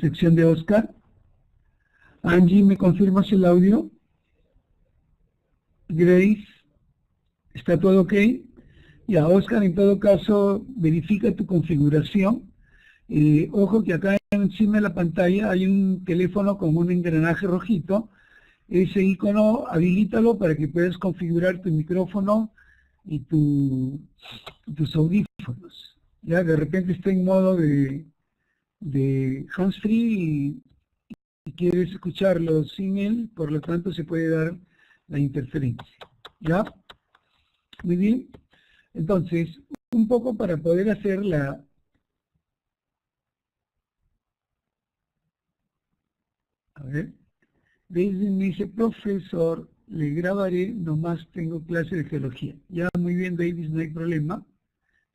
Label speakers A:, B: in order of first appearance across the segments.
A: sección de Oscar. Angie, ¿me confirmas el audio? Grace, ¿está todo ok? Ya, Oscar, en todo caso, verifica tu configuración. Ojo que acá encima de la pantalla hay un teléfono con un engranaje rojito. Ese icono, habilítalo para que puedas configurar tu micrófono y tus audífonos. Ya, de repente está en modo de hands-free y quieres escucharlo sin él, por lo tanto se puede dar la interferencia. ¿Ya? Muy bien. Entonces, un poco para poder hacer a ver, Daisy me dice, profesor, le grabaré, nomás tengo clase de geología. Ya, muy bien, Davis, no hay problema.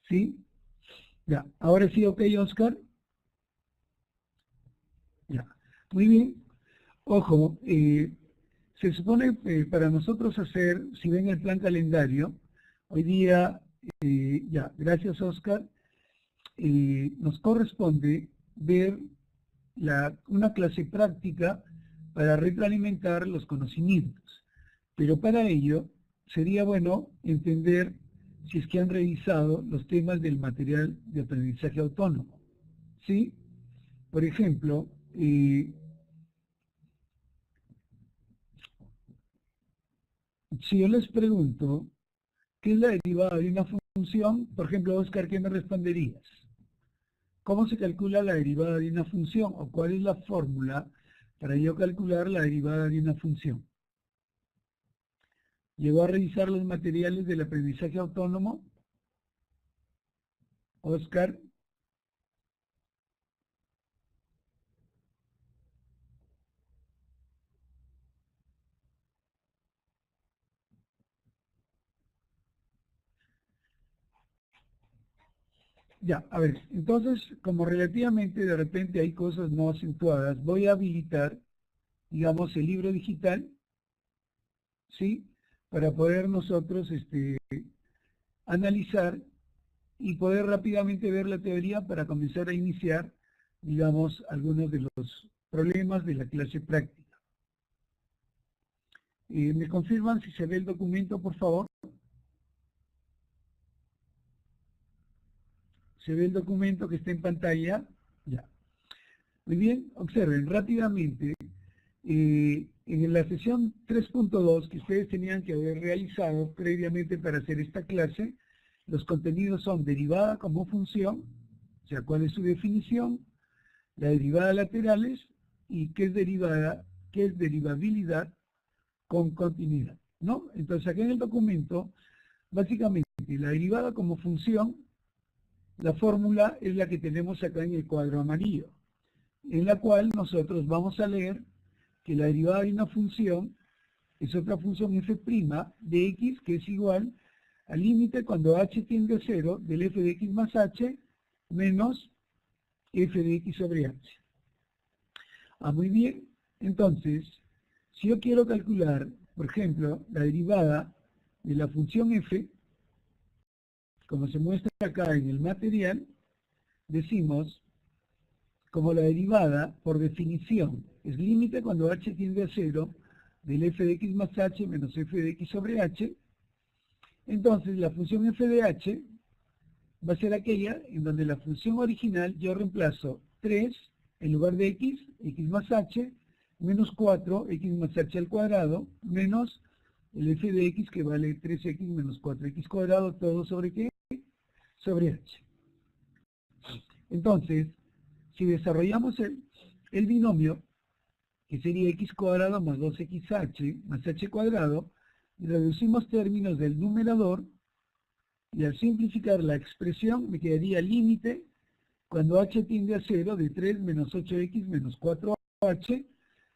A: ¿Sí? Ya, ahora sí, ok, Oscar. Ya, muy bien. Ojo, se supone para nosotros hacer, si ven el plan calendario, hoy día, ya, gracias Oscar, nos corresponde ver una clase práctica para retroalimentar los conocimientos. Pero para ello sería bueno entender si es que han revisado los temas del material de aprendizaje autónomo. ¿Sí? Por ejemplo, si yo les pregunto, ¿qué es la derivada de una función? Por ejemplo, Oscar, ¿qué me responderías? ¿Cómo se calcula la derivada de una función? ¿O cuál es la fórmula para yo calcular la derivada de una función? ¿Llegó a revisar los materiales del aprendizaje autónomo? Oscar. Ya, a ver, entonces, como relativamente de repente hay cosas no acentuadas, voy a habilitar, digamos, el libro digital, ¿sí? Para poder nosotros analizar y poder rápidamente ver la teoría para comenzar a iniciar, digamos, algunos de los problemas de la clase práctica. ¿Me confirman si se ve el documento, por favor? ¿Se ve el documento que está en pantalla? Ya. Muy bien, observen rápidamente. En la sesión 3.2 que ustedes tenían que haber realizado previamente para hacer esta clase, los contenidos son derivada como función, o sea, cuál es su definición, la derivada laterales y qué es derivabilidad con continuidad, ¿no? Entonces aquí en el documento, básicamente, la derivada como función, la fórmula es la que tenemos acá en el cuadro amarillo, en la cual nosotros vamos a leer que la derivada de una función es otra función f' de x que es igual al límite cuando h tiende a 0 del f de x más h menos f de x sobre h. Muy bien. Entonces, si yo quiero calcular, por ejemplo, la derivada de la función f, como se muestra acá en el material, decimos, como la derivada, por definición, es límite cuando h tiende a 0 del f de x más h menos f de x sobre h, entonces la función f de h va a ser aquella en donde la función original yo reemplazo 3 en lugar de x más h, menos 4, x más h al cuadrado, menos el f de x que vale 3x menos 4x cuadrado, todo sobre qué? Sobre h. Entonces, si desarrollamos el binomio, que sería x cuadrado más 2xh más h cuadrado, y reducimos términos del numerador, y al simplificar la expresión me quedaría límite cuando h tiende a 0 de 3 menos 8x menos 4h.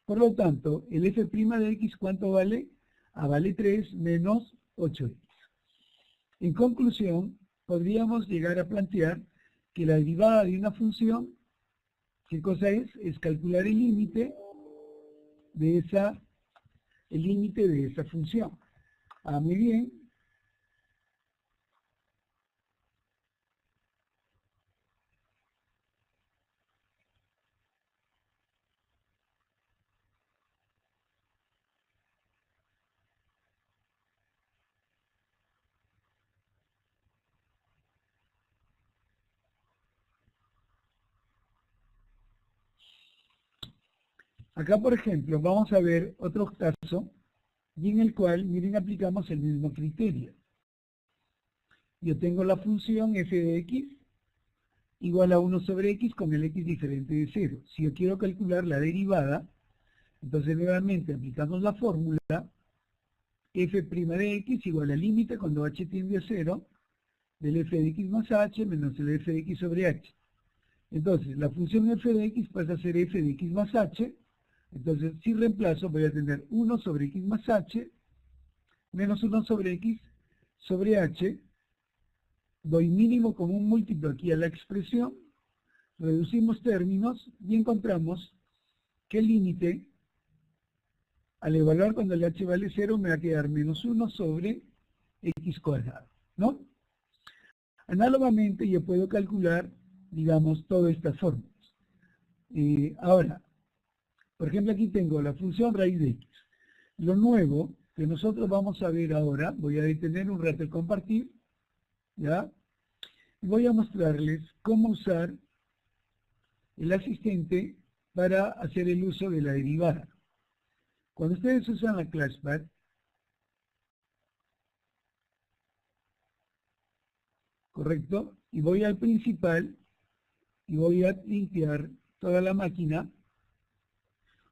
A: Por lo tanto, el f' de x, ¿cuánto vale? Vale 3 menos 8x. En conclusión, podríamos llegar a plantear que la derivada de una función, ¿qué cosa es? Es calcular el límite de esa función. Muy bien. Acá, por ejemplo, vamos a ver otro caso y en el cual, miren, aplicamos el mismo criterio. Yo tengo la función f de x igual a 1 sobre x con el x diferente de 0. Si yo quiero calcular la derivada, entonces nuevamente aplicamos la fórmula f' de x igual al límite cuando h tiende a 0 del f de x más h menos el f de x sobre h. Entonces, la función f de x pasa a ser f de x más h. Entonces, si reemplazo, voy a tener 1 sobre x más h menos 1 sobre x sobre h. Doy mínimo común múltiplo aquí a la expresión, reducimos términos y encontramos que el límite, al evaluar cuando el h vale 0, me va a quedar menos 1 sobre x cuadrado, ¿no? Análogamente, yo puedo calcular, digamos, todas estas fórmulas. Ahora, por ejemplo, aquí tengo la función raíz de x. Lo nuevo que nosotros vamos a ver ahora, voy a detener un rato el compartir, ¿ya? Voy a mostrarles cómo usar el asistente para hacer el uso de la derivada. Cuando ustedes usan la ClassPad, ¿correcto? Y voy al principal y voy a limpiar toda la máquina.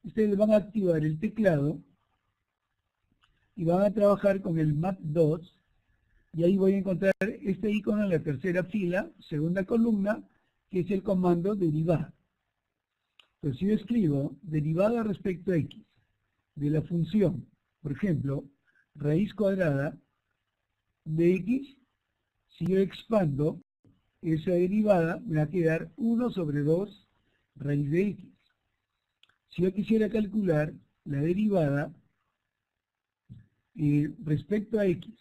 A: Ustedes van a activar el teclado y van a trabajar con el Mat2 y ahí voy a encontrar este icono en la tercera fila, segunda columna, que es el comando derivada. Entonces, si yo escribo derivada respecto a x de la función, por ejemplo, raíz cuadrada de x, si yo expando esa derivada, me va a quedar 1 sobre 2 raíz de x. Si yo quisiera calcular la derivada respecto a x,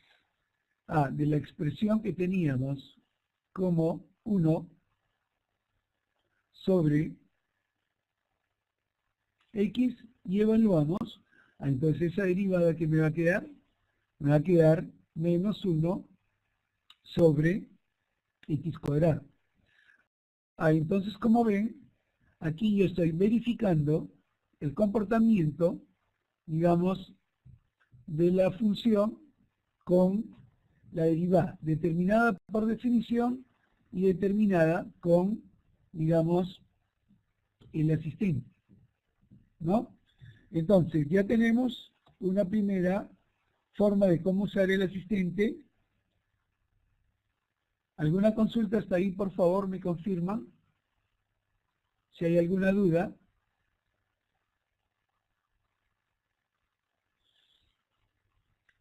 A: de la expresión que teníamos como 1 sobre x y evaluamos, entonces esa derivada que me va a quedar menos 1 sobre x cuadrado. Entonces, como ven, aquí yo estoy verificando el comportamiento, digamos, de la función con la derivada, determinada por definición y determinada con, digamos, el asistente, ¿no? Entonces, ya tenemos una primera forma de cómo usar el asistente. ¿Alguna consulta hasta ahí, por favor, me confirman? Si hay alguna duda.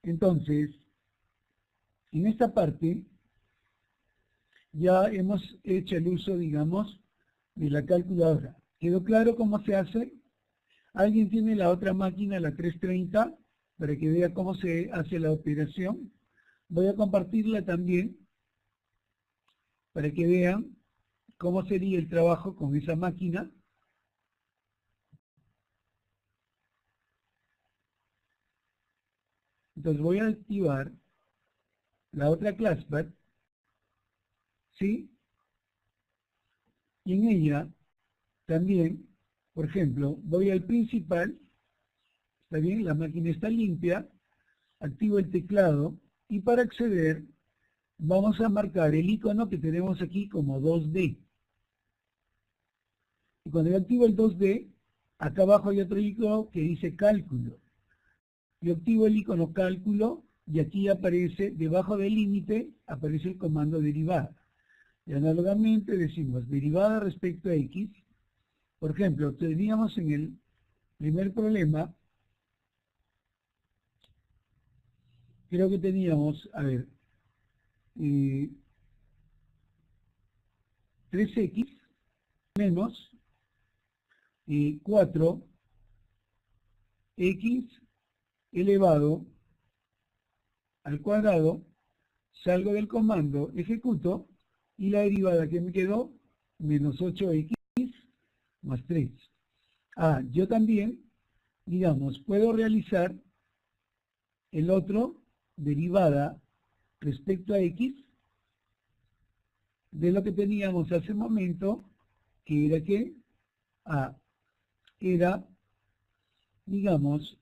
A: Entonces, en esta parte ya hemos hecho el uso, digamos, de la calculadora. ¿Quedó claro cómo se hace? ¿Alguien tiene la otra máquina, la 330, para que vea cómo se hace la operación? Voy a compartirla también para que vean cómo sería el trabajo con esa máquina. Entonces voy a activar la otra ClassPad, ¿sí? Y en ella también, por ejemplo, voy al principal, ¿está bien? La máquina está limpia, activo el teclado y para acceder vamos a marcar el icono que tenemos aquí como 2D. Y cuando yo activo el 2D, acá abajo hay otro icono que dice cálculo. Yo activo el icono cálculo y aquí aparece, debajo del límite, aparece el comando derivada. Y análogamente decimos derivada respecto a x. Por ejemplo, teníamos en el primer problema, creo que teníamos, 3x menos 4x elevado al cuadrado, salgo del comando, ejecuto, y la derivada que me quedó, menos 8x más 3. Yo también, digamos, puedo realizar el otro, derivada respecto a x, de lo que teníamos hace un momento, que era que era digamos,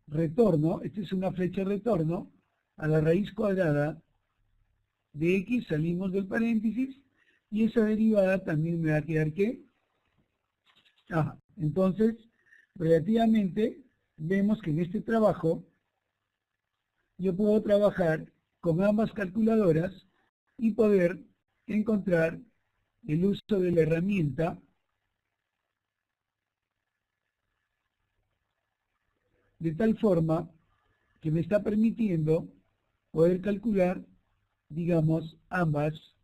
A: retorno, esta es una flecha de retorno, a la raíz cuadrada de x, salimos del paréntesis, y esa derivada también me va a quedar ¿qué? Entonces, relativamente, vemos que en este trabajo, yo puedo trabajar con ambas calculadoras y poder encontrar el uso de la herramienta de tal forma que me está permitiendo poder calcular, digamos, ambos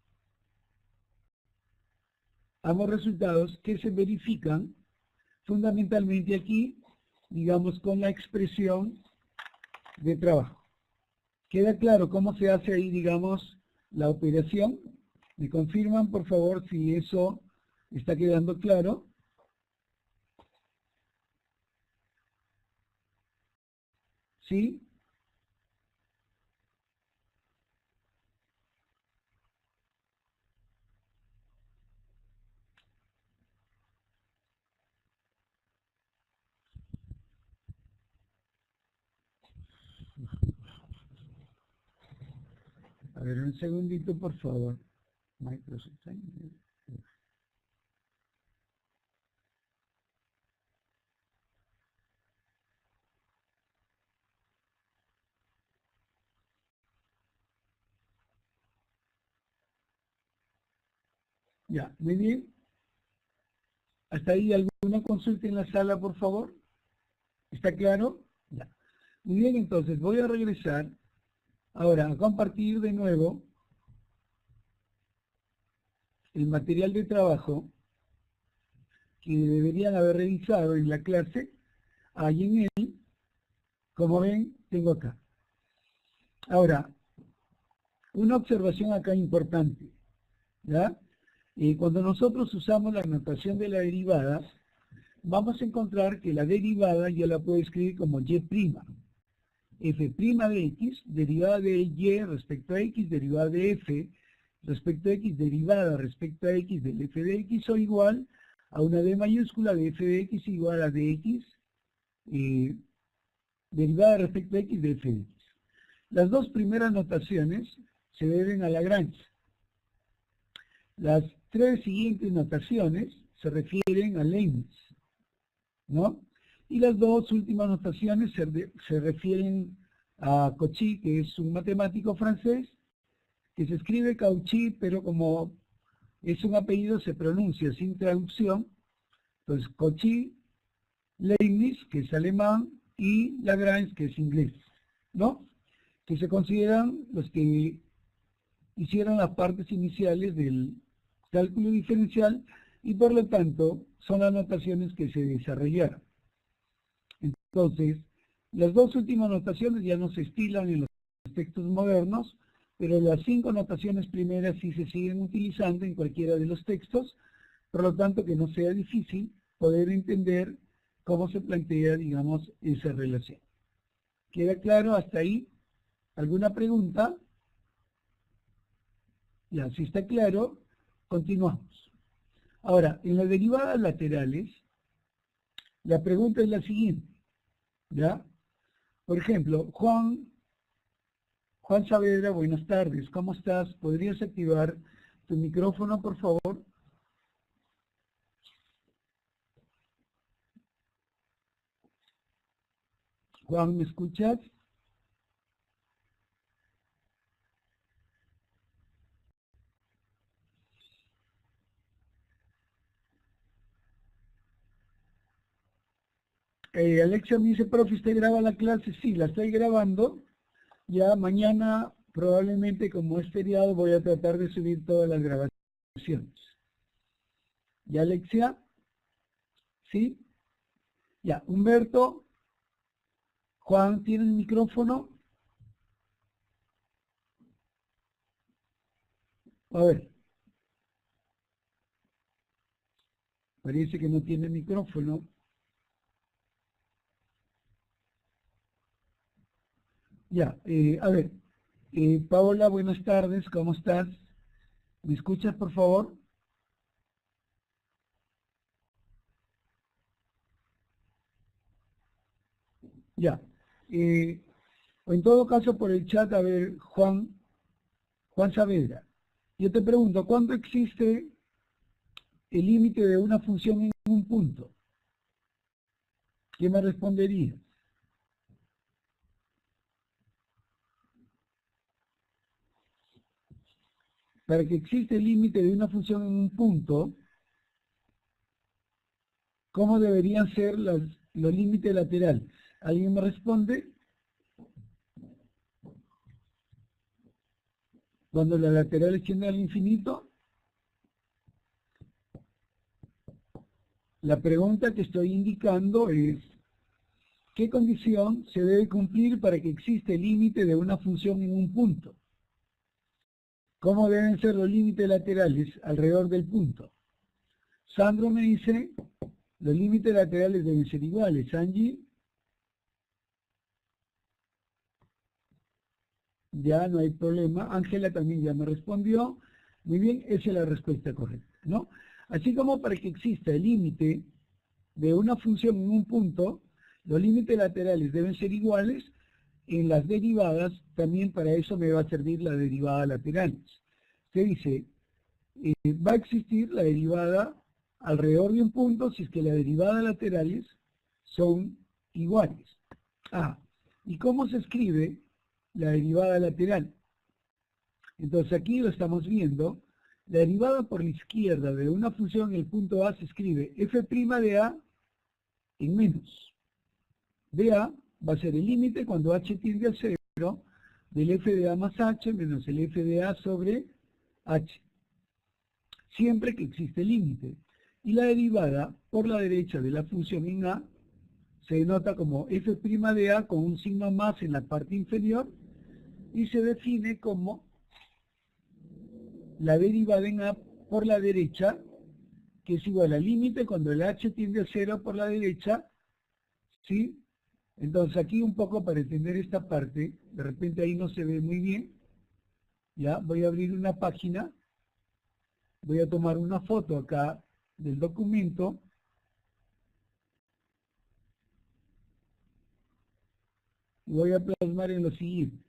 A: resultados que se verifican fundamentalmente aquí, digamos, con la expresión de trabajo. ¿Queda claro cómo se hace ahí, digamos, la operación? ¿Me confirman, por favor, si eso está quedando claro? ¿Sí? A ver, un segundito, por favor. Microsoft. Ya, muy bien. ¿Hasta ahí alguna consulta en la sala, por favor? ¿Está claro? Ya. Muy bien, entonces voy a regresar ahora a compartir de nuevo el material de trabajo que deberían haber revisado en la clase. Ahí en él, como ven, tengo acá. Ahora, una observación acá importante, ¿ya? Cuando nosotros usamos la notación de la derivada, vamos a encontrar que la derivada yo la puedo escribir como y'. F' de x, derivada de y respecto a x, derivada de f respecto a x, derivada respecto a x del f de x, o igual a una d mayúscula de f de x igual a dx, derivada respecto a x de f de x. Las dos primeras notaciones se deben a Lagrange. Las tres siguientes notaciones se refieren a Leibniz, ¿no? Y las dos últimas notaciones se refieren a Cauchy, que es un matemático francés, que se escribe Cauchy, pero como es un apellido se pronuncia sin traducción. Entonces, Cauchy, Leibniz, que es alemán, y Lagrange, que es inglés, ¿no? Que se consideran los que hicieron las partes iniciales del cálculo diferencial y por lo tanto son las notaciones que se desarrollaron. Entonces, las dos últimas notaciones ya no se estilan en los textos modernos, pero las 5 notaciones primeras sí se siguen utilizando en cualquiera de los textos, por lo tanto que no sea difícil poder entender cómo se plantea, digamos, esa relación. ¿Queda claro hasta ahí? ¿Alguna pregunta? Ya, si está claro, continuamos. Ahora, en las derivadas laterales, la pregunta es la siguiente, ¿ya? Por ejemplo, Juan Saavedra, buenas tardes, ¿cómo estás? ¿Podrías activar tu micrófono, por favor? Juan, ¿me escuchas? Alexia me dice, profe, ¿usted graba la clase? Sí, la estoy grabando. Ya mañana, probablemente, como es feriado, voy a tratar de subir todas las grabaciones. ¿Ya, Alexia? ¿Sí? Ya, Humberto, Juan, ¿tiene el micrófono? A ver. Parece que no tiene micrófono. Ya, a ver. Paola, buenas tardes, ¿cómo estás? ¿Me escuchas, por favor? Ya. O en todo caso por el chat, a ver, Juan Saavedra. Yo te pregunto, ¿cuándo existe el límite de una función en un punto? ¿Qué me responderías? Para que exista el límite de una función en un punto, ¿cómo deberían ser los límites laterales? ¿Alguien me responde? Cuando las laterales tienden al infinito. La pregunta que estoy indicando es, ¿qué condición se debe cumplir para que exista el límite de una función en un punto? ¿Cómo deben ser los límites laterales alrededor del punto? Sandro me dice, los límites laterales deben ser iguales. Angie, ya no hay problema. Ángela también ya me respondió. Muy bien, esa es la respuesta correcta, ¿no? Así como para que exista el límite de una función en un punto, los límites laterales deben ser iguales. En las derivadas, también para eso me va a servir la derivada laterales. Se dice, va a existir la derivada alrededor de un punto si es que las derivadas laterales son iguales. ¿Y cómo se escribe la derivada lateral? Entonces aquí lo estamos viendo. La derivada por la izquierda de una función en el punto A se escribe f' de A en menos. De A va a ser el límite cuando h tiende a 0 del f de A más h menos el f de A sobre h. Siempre que existe límite. Y la derivada por la derecha de la función en A se denota como f' de A con un signo más en la parte inferior y se define como la derivada en A por la derecha, que es igual al límite cuando el h tiende a 0 por la derecha, ¿sí? Entonces aquí un poco para entender esta parte, de repente ahí no se ve muy bien, ya, voy a abrir una página, voy a tomar una foto acá del documento, y voy a plasmar en lo siguiente.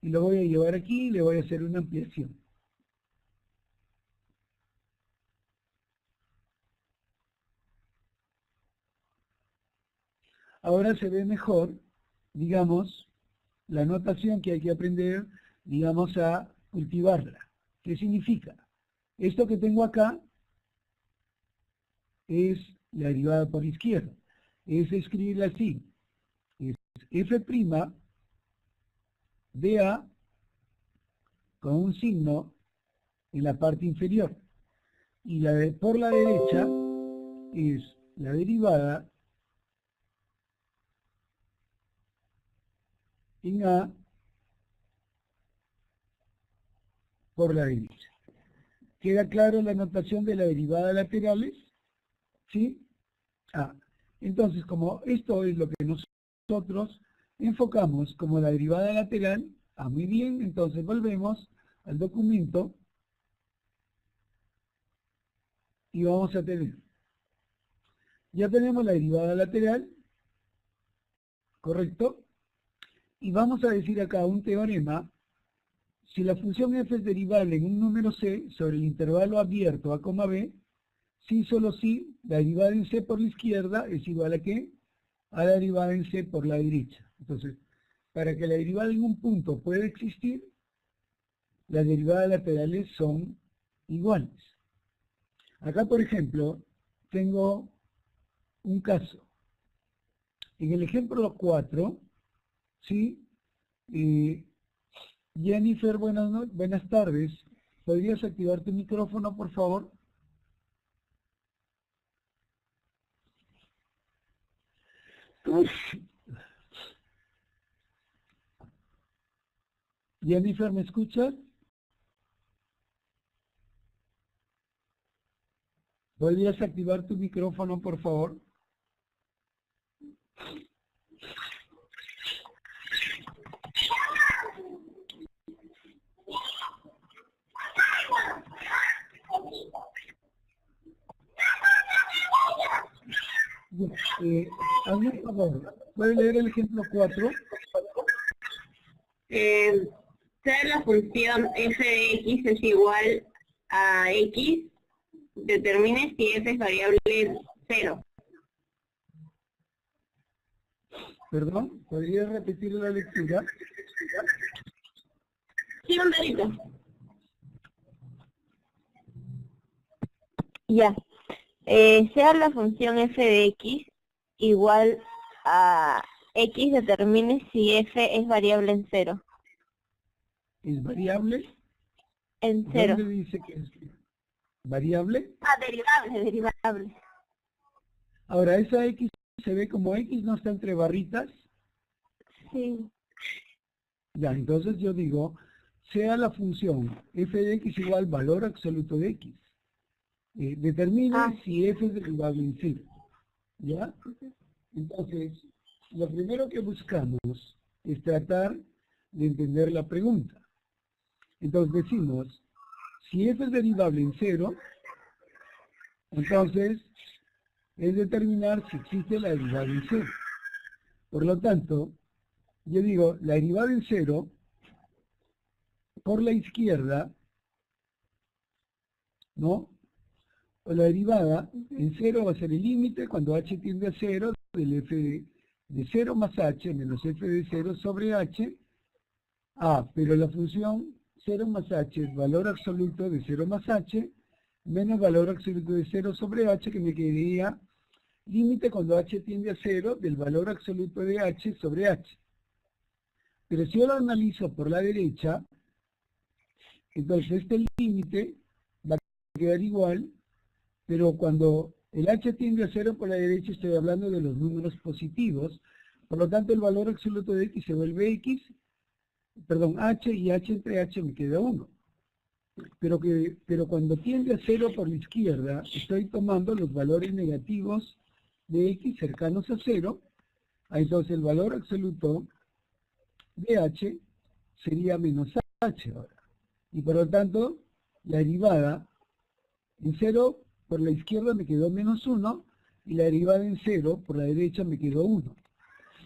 A: Y lo voy a llevar aquí y le voy a hacer una ampliación. Ahora se ve mejor, digamos, la notación que hay que aprender, digamos, a cultivarla. ¿Qué significa? Esto que tengo acá es la derivada por izquierda. Es escribirla así. Es f' de A con un signo en la parte inferior. Y por la derecha es la derivada en A por la derecha. ¿Queda claro la notación de la derivada laterales? ¿Sí? Entonces, como esto es lo que nosotros enfocamos como la derivada lateral, muy bien, entonces volvemos al documento y vamos a tener, ya tenemos la derivada lateral, ¿correcto? Y vamos a decir acá un teorema. Si la función f es derivable en un número c sobre el intervalo abierto a, b, si solo si la derivada en c por la izquierda es igual a ¿qué? A la derivada en c por la derecha. Entonces, para que la derivada en un punto pueda existir, las derivadas laterales son iguales. Acá, por ejemplo, tengo un caso. En el ejemplo 4, ¿sí? Jennifer, buenas tardes. ¿Podrías activar tu micrófono, por favor? Jennifer, ¿me escuchas? ¿Podrías activar tu micrófono, por favor? Hazme un favor, ¿puede leer el ejemplo 4?
B: Sea la función f de x es igual a x, determine si f es variable 0.
A: Perdón, ¿podría repetir la lectura?
B: Sí, un dedito. Ya. Sea la función f de x igual a x, determine si f es variable en 0.
A: ¿Es variable?
B: En 0.
A: ¿Dónde dice que es variable?
B: Derivable.
A: Ahora, esa X se ve como X, ¿no está entre barritas?
B: Sí.
A: Ya, entonces yo digo, sea la función f de x igual valor absoluto de x. Determine si f es derivable en 0. ¿Ya? Entonces, lo primero que buscamos es tratar de entender la pregunta. Entonces decimos, si f es derivable en 0, entonces es determinar si existe la derivada en 0. Por lo tanto, yo digo, la derivada en 0 por la izquierda, ¿no? O la derivada en 0 va a ser el límite cuando h tiende a 0 del f de 0 más h menos f de 0 sobre h. Pero la función 0 más h es valor absoluto de 0 más h menos valor absoluto de 0 sobre h, que me quedaría límite cuando h tiende a 0 del valor absoluto de h sobre h. Pero si yo lo analizo por la derecha, entonces este límite va a quedar igual, pero cuando el h tiende a 0 por la derecha estoy hablando de los números positivos, por lo tanto el valor absoluto de x se vuelve x, perdón, h, y h entre h me queda 1. Pero cuando tiende a 0 por la izquierda, estoy tomando los valores negativos de x cercanos a 0, entonces el valor absoluto de h sería menos h ahora. Y por lo tanto, la derivada en 0 por la izquierda me quedó menos 1, y la derivada en 0 por la derecha me quedó 1.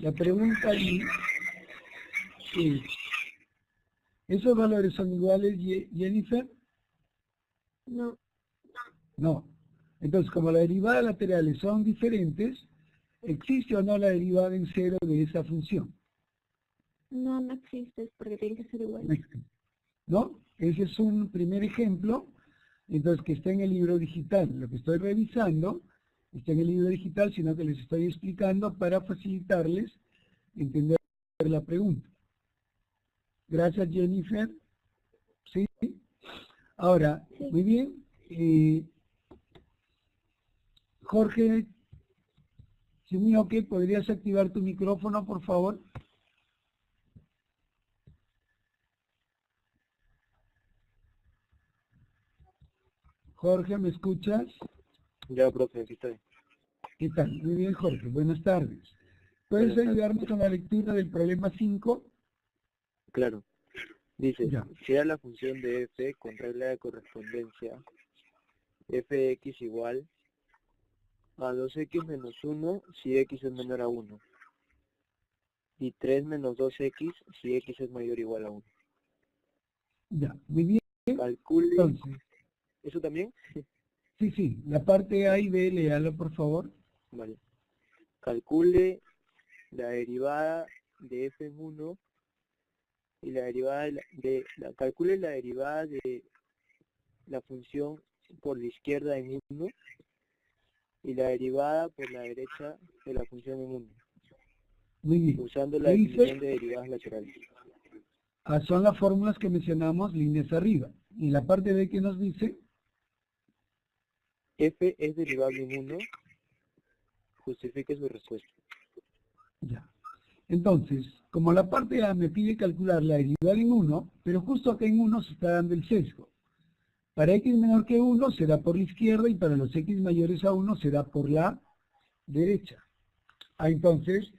A: La pregunta ahí es, ¿esos valores son iguales, Jennifer?
B: No.
A: No. Entonces, como las derivadas laterales son diferentes, ¿existe o no la derivada en 0 de esa función?
B: No, no existe, porque tiene que ser igual.
A: ¿No? Ese es un primer ejemplo, entonces, que está en el libro digital. Lo que estoy revisando está en el libro digital, sino que les estoy explicando para facilitarles entender la pregunta. Gracias, Jennifer. ¿Sí? Ahora,
B: Sí.
A: muy bien. Jorge, ¿podrías activar tu micrófono, por favor? Jorge, ¿me escuchas?
C: Ya, profe, aquí estoy.
A: ¿Qué tal? Muy bien, Jorge. Buenas tardes. ¿Puedes
C: Buenas tardes.
A: ayudarme con la lectura del problema 5?
C: Claro. Dice,
A: Ya.
C: sea la función de f con regla de correspondencia f de x igual a 2x menos 1 si x es menor a 1 y 3 menos 2x si x es mayor o igual a 1.
A: Ya, muy bien.
C: Calcule...
A: Entonces,
C: ¿Eso también?
A: sí, la parte A y B, léalo, por favor.
C: Vale. Calcule la derivada de f en 1 y la derivada calcule la derivada de la función por la izquierda en 1 y la derivada por la derecha de la función en 1,
A: Muy bien.
C: usando
A: ¿Qué
C: la definición
A: dice?
C: de derivadas laterales.
A: Son las fórmulas que mencionamos, líneas arriba. Y la parte B, ¿qué nos dice?
C: F es derivable en 1, justifique su respuesta.
A: Ya. Entonces, como la parte A me pide calcular la derivada en 1, pero justo acá en 1 se está dando el sesgo. Para x menor que 1 será por la izquierda y para los x mayores a 1 será por la derecha. Entonces,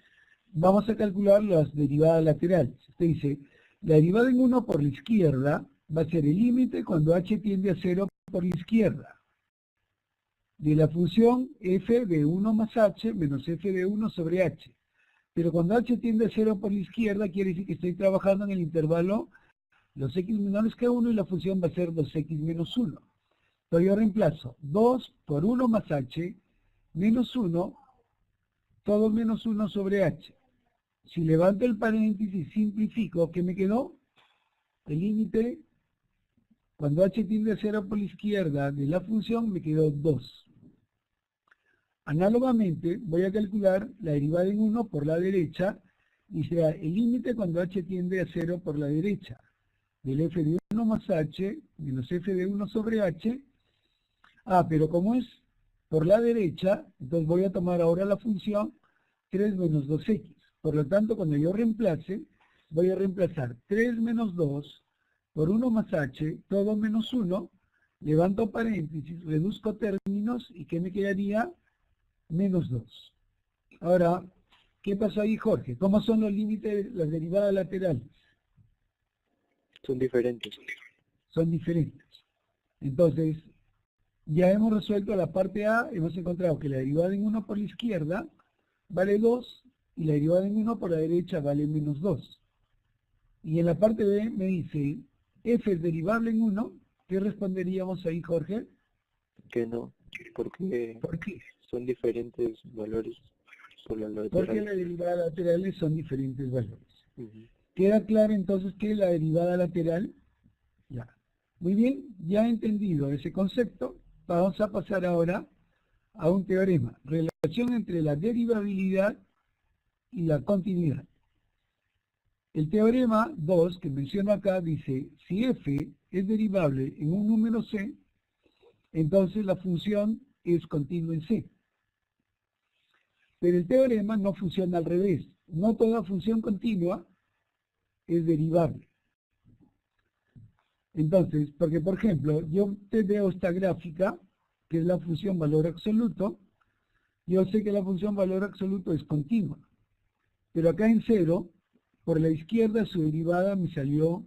A: vamos a calcular las derivadas laterales. Usted dice, la derivada en 1 por la izquierda va a ser el límite cuando h tiende a 0 por la izquierda. de la función f de 1 más h menos f de 1 sobre h. Pero cuando h tiende a 0 por la izquierda, quiere decir que estoy trabajando en el intervalo los x menores que 1 y la función va a ser 2x menos 1. Entonces yo reemplazo 2 por 1 más h menos 1, todo menos 1 sobre h. Si levanto el paréntesis y simplifico, ¿qué me quedó? El límite, cuando h tiende a 0 por la izquierda de la función, me quedó 2. Análogamente, voy a calcular la derivada en 1 por la derecha, y será el límite cuando h tiende a 0 por la derecha, del f de 1 más h menos f de 1 sobre h. Pero como es por la derecha, entonces voy a tomar ahora la función 3 menos 2x. Por lo tanto, cuando yo reemplace, voy a reemplazar 3 menos 2 por 1 más h, todo menos 1, levanto paréntesis, reduzco términos, y ¿qué me quedaría? Menos 2. Ahora, ¿qué pasó ahí, Jorge? ¿Cómo son los límites de las derivadas laterales?
C: Son diferentes.
A: Son diferentes. Entonces, ya hemos resuelto la parte A, hemos encontrado que la derivada en 1 por la izquierda vale 2, y la derivada en 1 por la derecha vale menos 2. Y en la parte B me dice, f es derivable en 1, ¿qué responderíamos ahí, Jorge?
C: Que no, porque
A: ¿Por qué?
C: son diferentes valores por la
A: Porque
C: lateral.
A: las derivadas laterales son diferentes valores.
C: Ujú.
A: ¿Queda claro entonces qué es la derivada lateral? Ya. Muy bien, ya he entendido ese concepto, vamos a pasar ahora a un teorema. Relación entre la derivabilidad y la continuidad. El teorema 2 que menciono acá dice, si f es derivable en un número c, entonces la función es continua en c. Pero el teorema no funciona al revés. No toda función continua es derivable. Entonces, porque por ejemplo, yo te veo esta gráfica, que es la función valor absoluto, yo sé que la función valor absoluto es continua. Pero acá en 0, por la izquierda su derivada me salió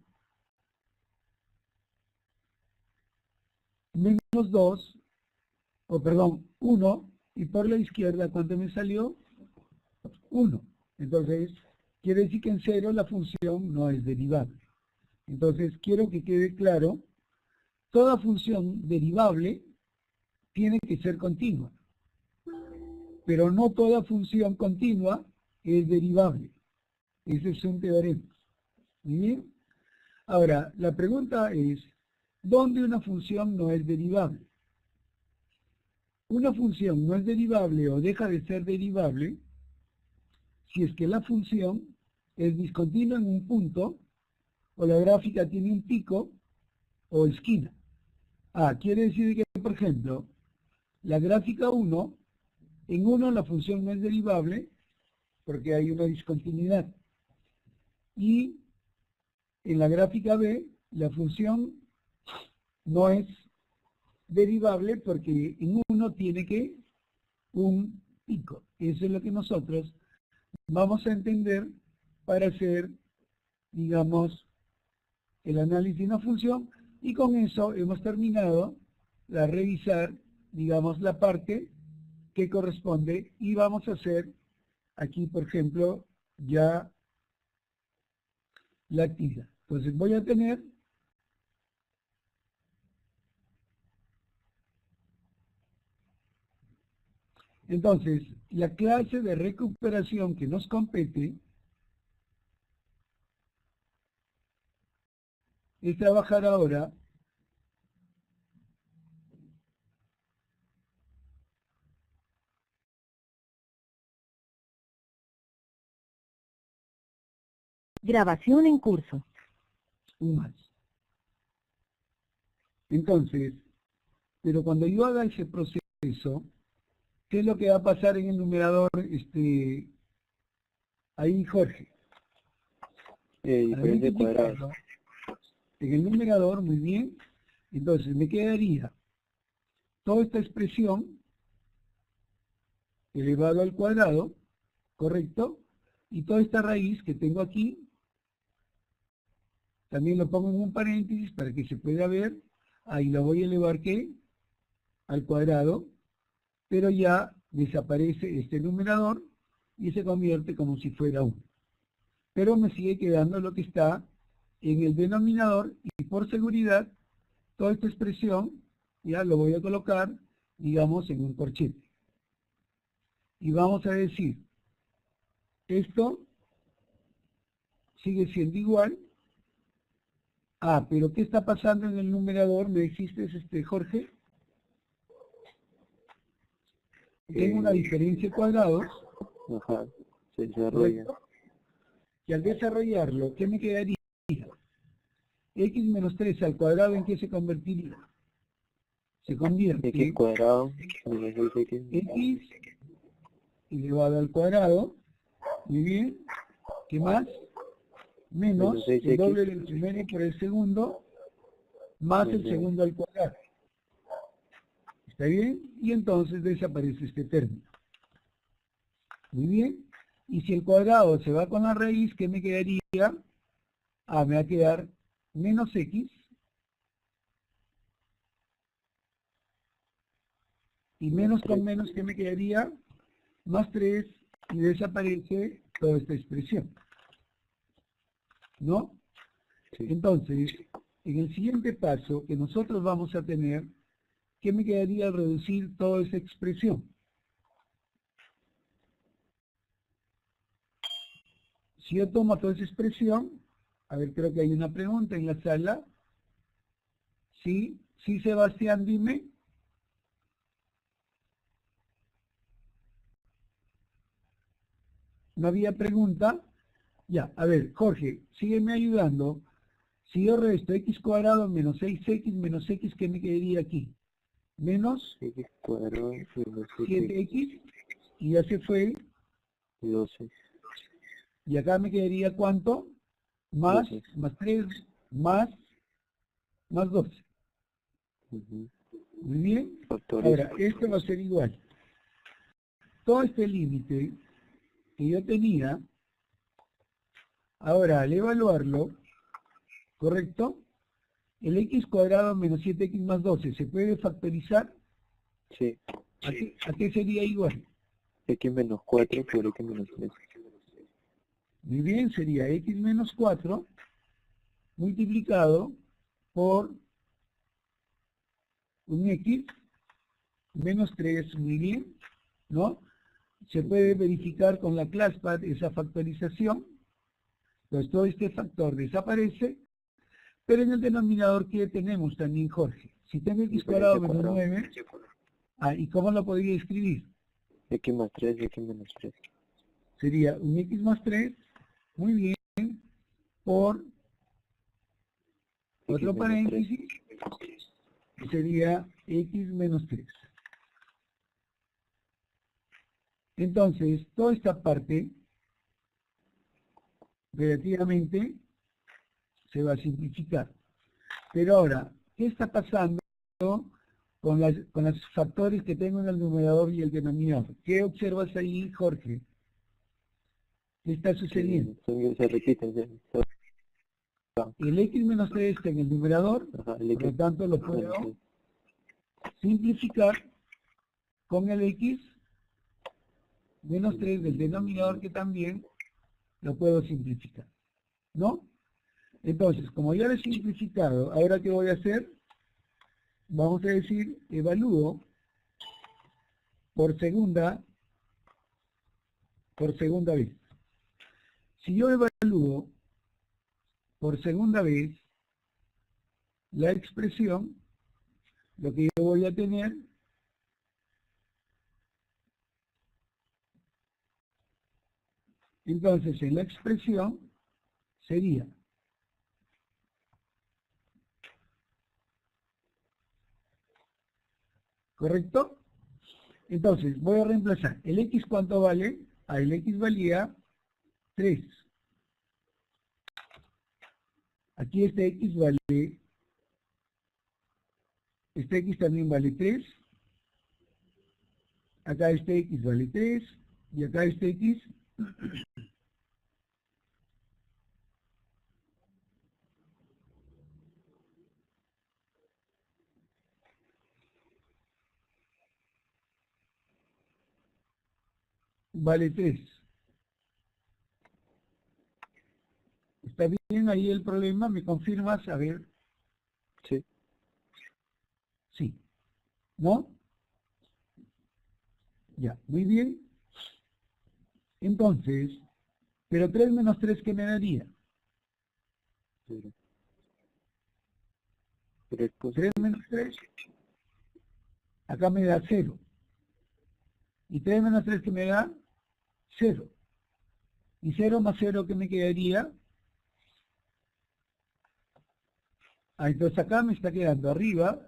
A: menos 2, o perdón, 1, y por la izquierda, ¿cuánto me salió? 1. Entonces, quiere decir que en 0 la función no es derivable. Entonces, quiero que quede claro, toda función derivable tiene que ser continua, pero no toda función continua es derivable. Ese es un teorema. ¿Muy bien? Ahora, la pregunta es, ¿dónde una función no es derivable? Una función no es derivable o deja de ser derivable si es que la función es discontinua en un punto, o la gráfica tiene un pico o esquina. Quiere decir que, por ejemplo, la gráfica 1, en 1 la función no es derivable porque hay una discontinuidad. Y en la gráfica B, la función no es derivable porque en 1 tiene que un pico. Eso es lo que nosotros vamos a entender para hacer, digamos, el análisis de una función, y con eso hemos terminado de revisar, digamos, la parte que corresponde, y vamos a hacer aquí, por ejemplo, ya la actividad. Entonces voy a tener entonces la clase de recuperación que nos compete es trabajar ahora
D: Grabación en curso.
A: un más. Entonces, pero cuando yo haga ese proceso, ¿qué es lo que va a pasar en el numerador? Ahí, Jorge. Para
C: Diferentes cuadrados.
A: multiplicarlo, en el numerador, muy bien, entonces me quedaría toda esta expresión elevado al cuadrado, ¿correcto? Y toda esta raíz que tengo aquí, también lo pongo en un paréntesis para que se pueda ver. Ahí la voy a elevar, ¿qué? Al cuadrado. pero ya desaparece este numerador y se convierte como si fuera 1. Pero me sigue quedando lo que está en el denominador y por seguridad toda esta expresión ya lo voy a colocar, digamos, en un corchete. Y vamos a decir, esto sigue siendo igual. Ah, pero ¿qué está pasando en el numerador? ¿Me dijiste, Jorge? Tengo una diferencia de cuadrados.
C: Ajá, se desarrolla.
A: ¿Correcto? Y al desarrollarlo, ¿qué me quedaría? X menos 3 al cuadrado, ¿en qué se convertiría? Se convierte
C: X cuadrado menos 6x.
A: X elevado al cuadrado. Muy bien. ¿Qué más? Menos
C: Menos
A: el
C: 6x.
A: doble del primero por el segundo, más el
C: Menos.
A: segundo al cuadrado. ¿Está bien? Y entonces desaparece este término. Muy bien. Y si el cuadrado se va con la raíz, ¿qué me quedaría? Ah, me va a quedar menos X. Y menos con menos, ¿qué me quedaría? Más 3, y desaparece toda esta expresión. ¿No?
C: Sí.
A: Entonces, en el siguiente paso que nosotros vamos a tener, ¿qué me quedaría al reducir toda esa expresión? Si yo tomo toda esa expresión, a ver, creo que hay una pregunta en la sala. ¿Sí? ¿Sí, Sebastián, dime? ¿No había pregunta? Ya, a ver, Jorge, sígueme ayudando. Si yo resto x cuadrado menos 6x menos x, ¿qué me quedaría aquí? Menos
C: X cuadrado menos
A: 7x, y ya se fue,
C: 12.
A: y acá me quedaría ¿cuánto? Más,
C: 12.
A: más 3, más 12.
C: Ujú.
A: Muy bien.
C: Factoriza.
A: Ahora, esto va a ser igual. Todo este límite que yo tenía, ahora al evaluarlo, ¿correcto? El x cuadrado menos 7x más 12, ¿se puede factorizar?
C: Sí.
A: A qué sería igual?
C: X menos 4 por X menos 3.
A: Muy bien, sería x menos 4 multiplicado por un x menos 3, muy bien, ¿no? Se puede verificar con la ClassPad esa factorización. Entonces todo este factor desaparece, pero en el denominador que tenemos también, Jorge. Si tengo x cuadrado menos 9, ¿y cómo lo podría escribir?
C: X más 3, X menos 3.
A: Sería un x más 3, muy bien, por otro
C: menos
A: paréntesis, que sería x menos 3. Entonces, toda esta parte, relativamente, se va a simplificar. Pero ahora, ¿qué está pasando con los factores que tengo en el numerador y el denominador? ¿Qué observas ahí, Jorge? ¿Qué está sucediendo?
C: Se repiten.
A: El x menos 3 está en el numerador,
C: Ajá,
A: por lo tanto lo puedo simplificar con el x menos 3 del denominador, que también lo puedo simplificar, ¿no? Entonces, como ya lo he simplificado, ¿ahora qué voy a hacer? Vamos a decir, evalúo por segunda vez. Si yo evalúo por segunda vez la expresión, lo que yo voy a tener entonces en la expresión sería ¿correcto? Entonces voy a reemplazar el x, ¿cuánto vale? El x valía 3. Aquí este x también vale 3. Acá este x vale 3. Y acá este x vale 3. ¿Está bien ahí el problema? ¿Me confirmas? A ver,
C: Sí.
A: sí. ¿No? Ya, muy bien. Entonces, pero 3 menos 3, ¿qué me daría?
C: 0. 3
A: 3 menos 3, acá me da 0. Y 3 menos 3, ¿qué me da? 0. Y 0 más 0, ¿qué me quedaría? Ah, entonces acá me está quedando arriba,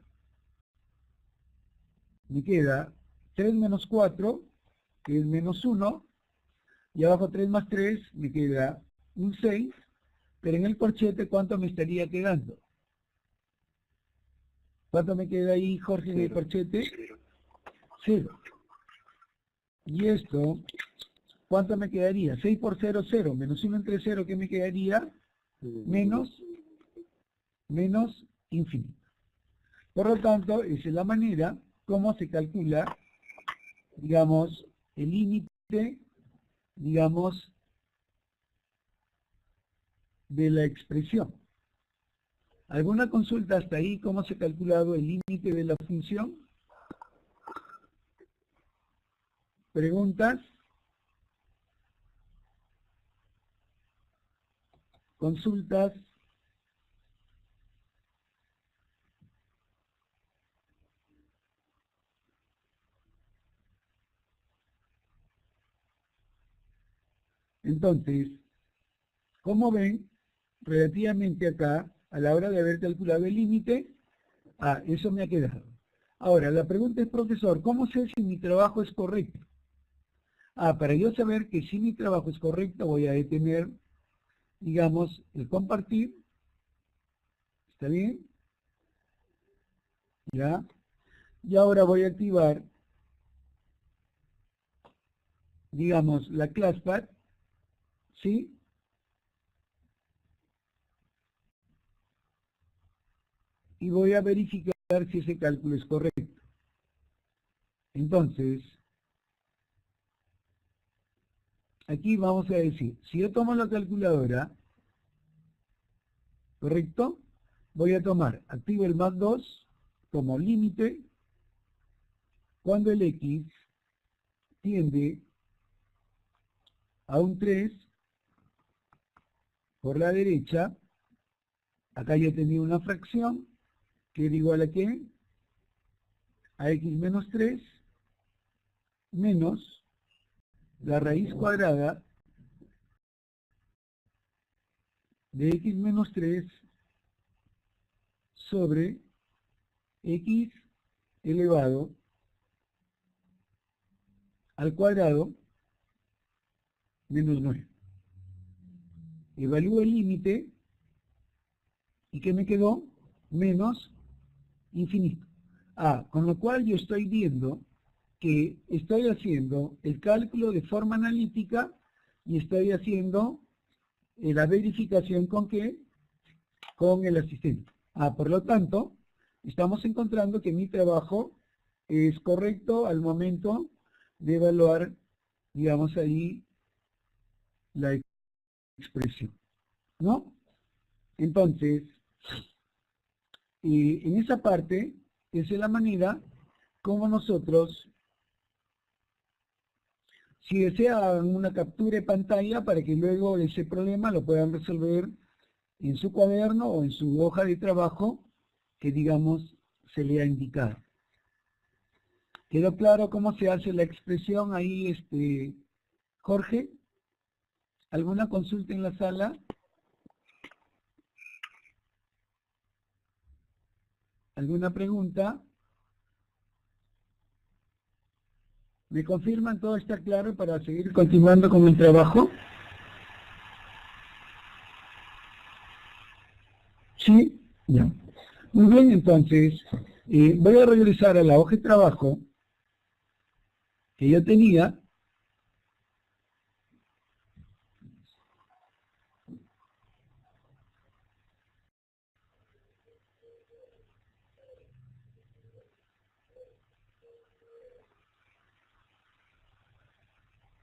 A: me queda 3 menos 4, que es menos 1, y abajo 3 más 3, me queda un 6, pero en el corchete, ¿cuánto me estaría quedando? ¿Cuánto me queda ahí, Jorge, en el
C: 0.
A: corchete? 0. Y esto, ¿cuánto me quedaría? 6 por 0, 0, menos 1 entre 0, ¿qué me quedaría? Menos infinito. Por lo tanto, esa es la manera como se calcula, digamos, el límite, digamos, de la expresión. ¿Alguna consulta hasta ahí? ¿Cómo se ha calculado el límite de la función? ¿Preguntas? ¿Consultas? Entonces, como ven, relativamente acá, a la hora de haber calculado el límite, eso me ha quedado. Ahora, la pregunta es, profesor, ¿cómo sé si mi trabajo es correcto? Para yo saber que si mi trabajo es correcto, voy a detener, digamos, el compartir. ¿Está bien? ¿Ya? Y ahora voy a activar, digamos, la ClassPad, ¿sí? Y voy a verificar si ese cálculo es correcto. Entonces, aquí vamos a decir, si yo tomo la calculadora, ¿correcto? Voy a tomar, activo el más 2 como límite, cuando el X tiende a un 3 por la derecha, acá yo tenía una fracción, que era igual a ¿qué? A X menos 3, menos la raíz cuadrada de X menos 3 sobre X elevado al cuadrado menos 9. Evalúo el límite y ¿qué me quedó? Menos infinito. Con lo cual yo estoy viendo que estoy haciendo el cálculo de forma analítica y estoy haciendo la verificación ¿con qué? Con el asistente. Por lo tanto, estamos encontrando que mi trabajo es correcto al momento de evaluar, digamos ahí, la expresión, ¿no? Entonces, en esa parte, esa es la manera como nosotros, si desean una captura de pantalla para que luego ese problema lo puedan resolver en su cuaderno o en su hoja de trabajo que, digamos, se le ha indicado. ¿Quedó claro cómo se hace la expresión ahí, Jorge? ¿Alguna consulta en la sala? ¿Alguna pregunta? ¿Me confirman todo está claro para seguir continuando con el trabajo? ¿Sí? Ya. Muy bien, entonces, voy a regresar a la hoja de trabajo que yo tenía.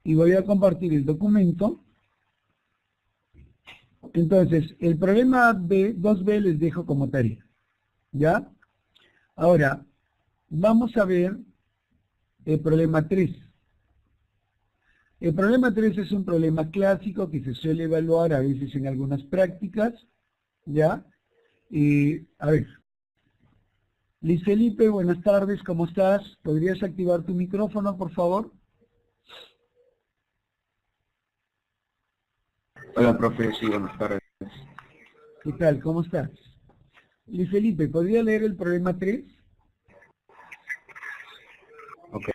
A: y voy a compartir el documento. Entonces, el problema 2B les dejo como tarea, ¿ya? Ahora, vamos a ver el problema 3. El problema 3 es un problema clásico que se suele evaluar a veces en algunas prácticas, ¿ya? A ver, Luis Felipe, buenas tardes, ¿cómo estás? ¿Podrías activar tu micrófono, por favor?
E: Hola, profe, sí, buenas tardes.
A: ¿Qué tal? ¿Cómo estás? Luis Felipe, ¿podría leer el problema 3?
E: Ok.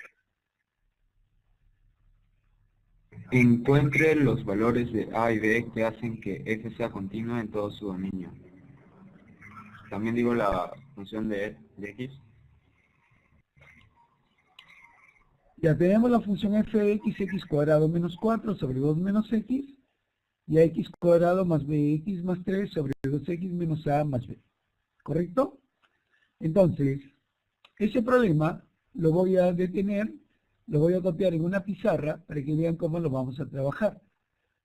E: Encuentre los valores de A y B que hacen que f sea continua en todo su dominio. También digo la función de x.
A: Ya tenemos la función f de x, x cuadrado menos 4 sobre 2 menos x, y a x cuadrado más bx más 3 sobre 2x menos a más b. ¿Correcto? Entonces, ese problema lo voy a detener, lo voy a copiar en una pizarra para que vean cómo lo vamos a trabajar.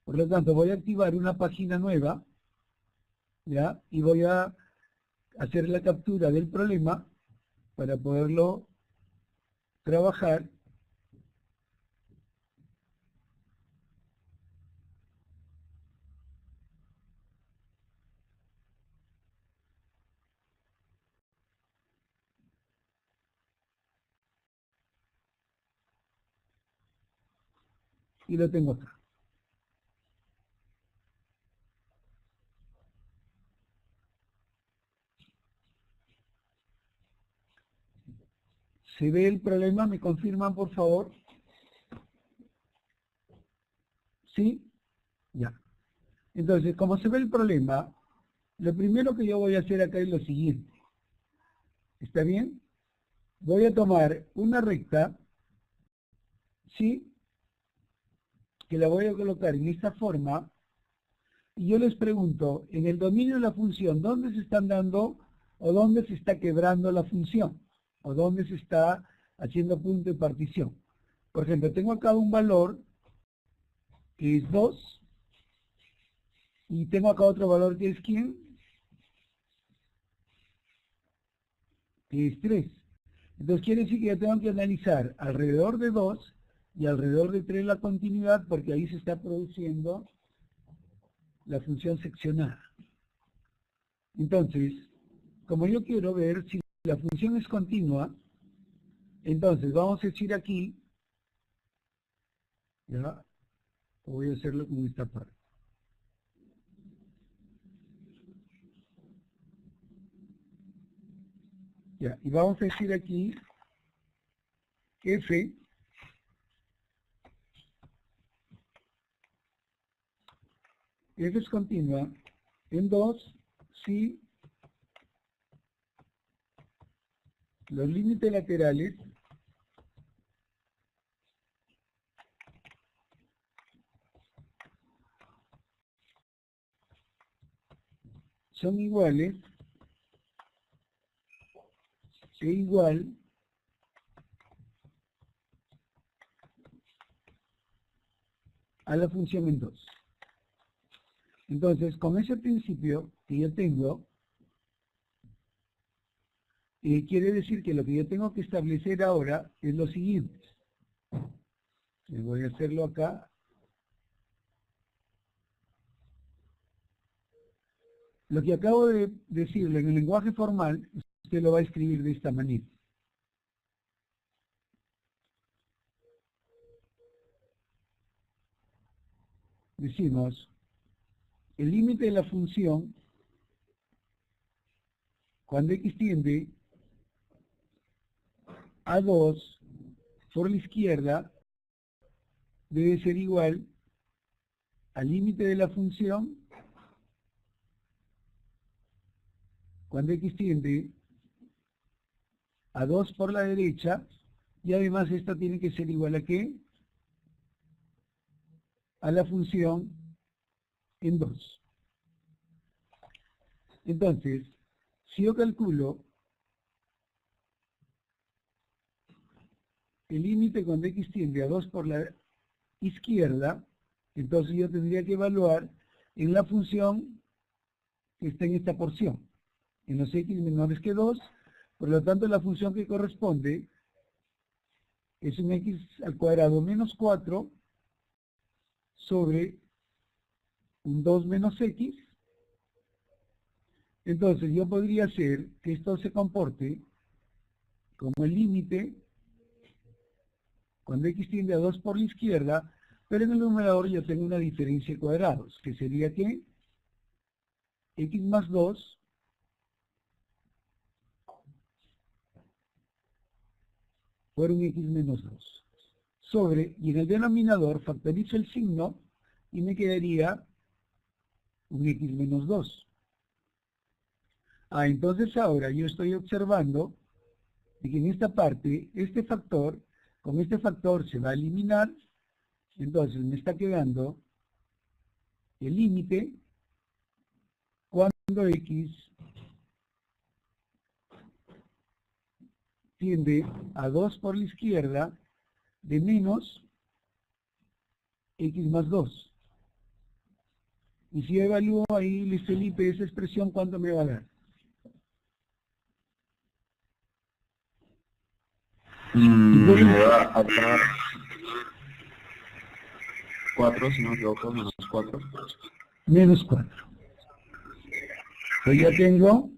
A: Por lo tanto, voy a activar una página nueva, ¿ya? Y voy a hacer la captura del problema para poderlo trabajar. Y lo tengo acá. ¿Se ve el problema? ¿Me confirman, por favor? ¿Sí? Ya. Entonces, como se ve el problema, lo primero que yo voy a hacer acá es lo siguiente. ¿Está bien? Voy a tomar una recta, ¿sí? Que la voy a colocar en esta forma, y yo les pregunto, en el dominio de la función, ¿dónde se están dando o dónde se está quebrando la función? ¿O dónde se está haciendo punto de partición? Por ejemplo, tengo acá un valor que es 2, y tengo acá otro valor que es ¿quién? Que es 3. Entonces quiere decir que yo tengo que analizar alrededor de 2 y alrededor de 3 la continuidad, porque ahí se está produciendo la función seccionada. Entonces, como yo quiero ver si la función es continua, entonces vamos a decir aquí, ya, voy a hacerlo con esta parte. Ya, y vamos a decir aquí, f es continua en 2 si los límites laterales son iguales e igual a la función en 2. Entonces, con ese principio que yo tengo, quiere decir que lo que yo tengo que establecer ahora es lo siguiente. Voy a hacerlo acá. Lo que acabo de decirle en el lenguaje formal, usted lo va a escribir de esta manera. Decimos, el límite de la función, cuando x tiende a 2 por la izquierda, debe ser igual al límite de la función cuando x tiende a 2 por la derecha, y además esta tiene que ser igual a ¿qué? A la función en 2. Entonces, si yo calculo el límite cuando x tiende a 2 por la izquierda, entonces yo tendría que evaluar en la función que está en esta porción, en los x menores que 2, por lo tanto la función que corresponde es un x al cuadrado menos 4 sobre un 2 menos x. Entonces yo podría hacer que esto se comporte como el límite cuando x tiende a 2 por la izquierda, pero en el numerador yo tengo una diferencia de cuadrados, que sería que x más 2 por un x menos 2 sobre, y en el denominador factorizo el signo y me quedaría un x menos 2. Entonces ahora yo estoy observando que en esta parte, este factor, con este factor se va a eliminar, entonces me está quedando el límite cuando x tiende a 2 por la izquierda de menos x más 2. Y si evalúo ahí, Luis Felipe, esa expresión, ¿cuánto me va a dar?
E: Me va a dar 4, si no me equivoco, menos 4.
A: Menos 4. Pues ya tengo,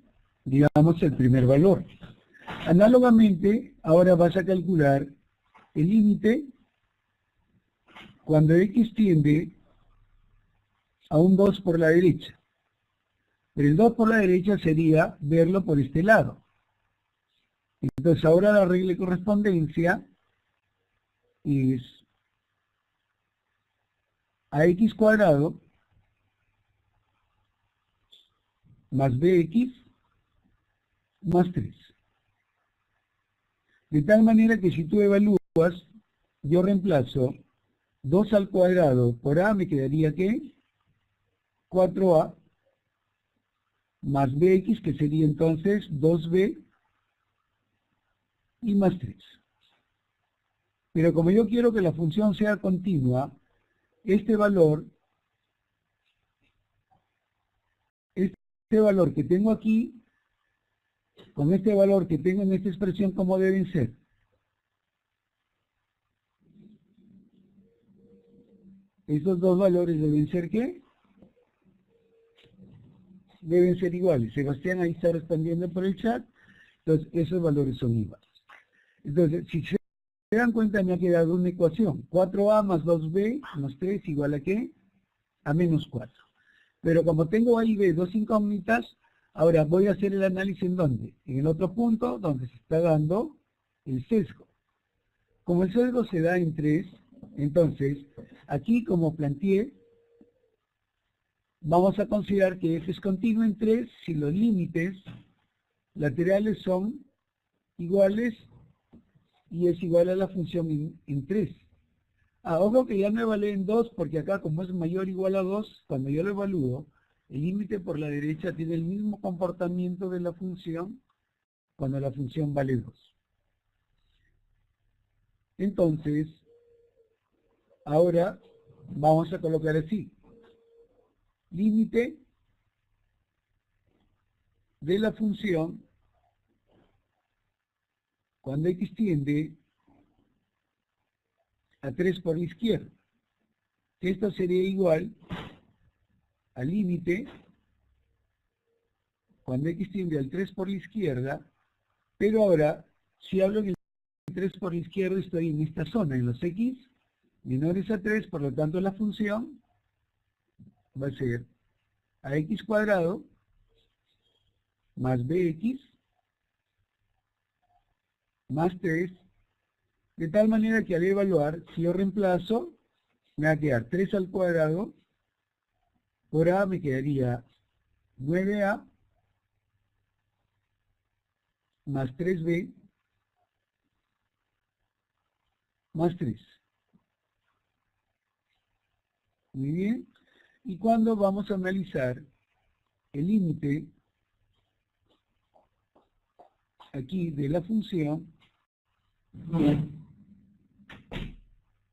A: digamos, el primer valor. Análogamente, ahora vas a calcular el límite cuando x tiende a un 2 por la derecha. Pero el 2 por la derecha sería verlo por este lado. Entonces ahora la regla de correspondencia es ax cuadrado más bx más 3. De tal manera que si tú evalúas, yo reemplazo 2 al cuadrado por a, me quedaría ¿qué? 4a más bx, que sería entonces 2b y más 3. Pero como yo quiero que la función sea continua, este valor que tengo aquí, con este valor que tengo en esta expresión, ¿cómo deben ser? Estos dos valores deben ser ¿qué? Deben ser iguales. Sebastián ahí está respondiendo por el chat. Entonces, esos valores son iguales. Entonces, si se dan cuenta, me ha quedado una ecuación. 4a más 2b más 3 igual a ¿qué? A menos 4. Pero como tengo a y b dos incógnitas, ahora voy a hacer el análisis ¿en dónde? En el otro punto donde se está dando el sesgo. Como el sesgo se da en 3, entonces, aquí como planteé, vamos a considerar que f es continuo en 3 si los límites laterales son iguales y es igual a la función en 3. Ojo que ya no evalúe en 2 porque acá como es mayor o igual a 2, cuando yo lo evalúo, el límite por la derecha tiene el mismo comportamiento de la función cuando la función vale 2. Entonces, ahora vamos a colocar así. Límite de la función cuando x tiende a 3 por la izquierda. Esto sería igual al límite cuando x tiende al 3 por la izquierda, pero ahora, si hablo en el 3 por la izquierda, estoy en esta zona, en los x menores a 3, por lo tanto la función va a ser ax cuadrado más bx más 3, de tal manera que al evaluar, si yo reemplazo, me va a quedar 3 al cuadrado, por a me quedaría 9a más 3b más 3. Muy bien. Y cuando vamos a analizar el límite aquí de la función,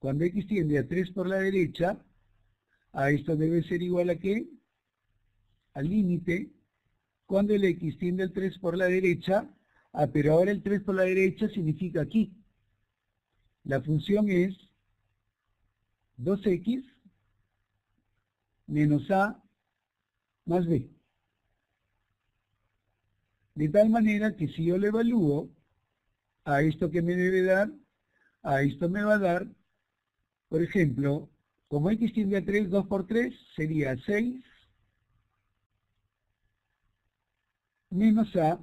A: cuando x tiende a 3 por la derecha, a esto debe ser igual a ¿qué? Al límite, cuando el x tiende al 3 por la derecha, pero ahora el 3 por la derecha significa aquí. La función es 2x menos a más b. De tal manera que si yo le evalúo a esto que me debe dar, a esto me va a dar, por ejemplo, como x tiende a 3, 2 por 3 sería 6 menos a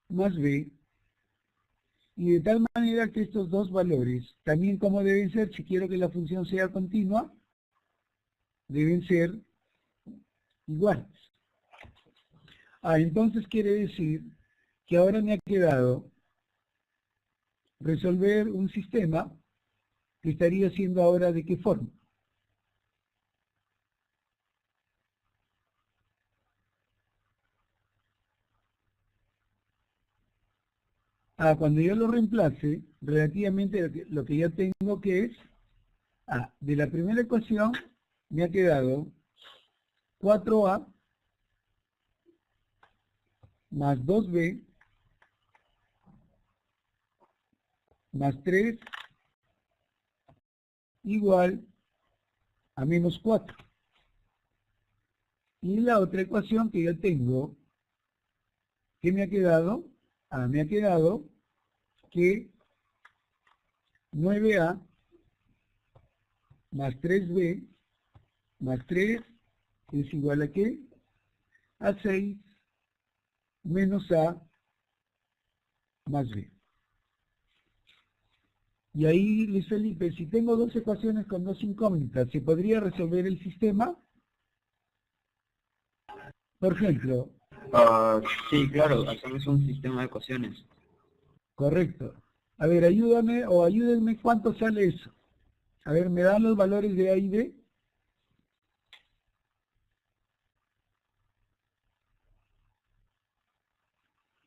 A: más b, y de tal manera que estos dos valores, también como deben ser, si quiero que la función sea continua, deben ser iguales. Entonces quiere decir que ahora me ha quedado resolver un sistema que estaría siendo ahora ¿de qué forma? Cuando yo lo reemplace, relativamente lo que ya tengo que es, de la primera ecuación me ha quedado 4a más 2b más 3 igual a menos 4. Y la otra ecuación que yo tengo, ¿qué me ha quedado? Me ha quedado que 9a más 3b más 3 es igual a ¿qué? A 6 menos a más b. Y ahí, Luis Felipe, si tengo dos ecuaciones con dos incógnitas, ¿se podría resolver el sistema? Por ejemplo.
E: Sí, claro, hacemos un sistema de ecuaciones.
A: Correcto. A ver, ayúdame o ayúdenme, ¿cuánto sale eso? A ver, ¿me dan los valores de A y B?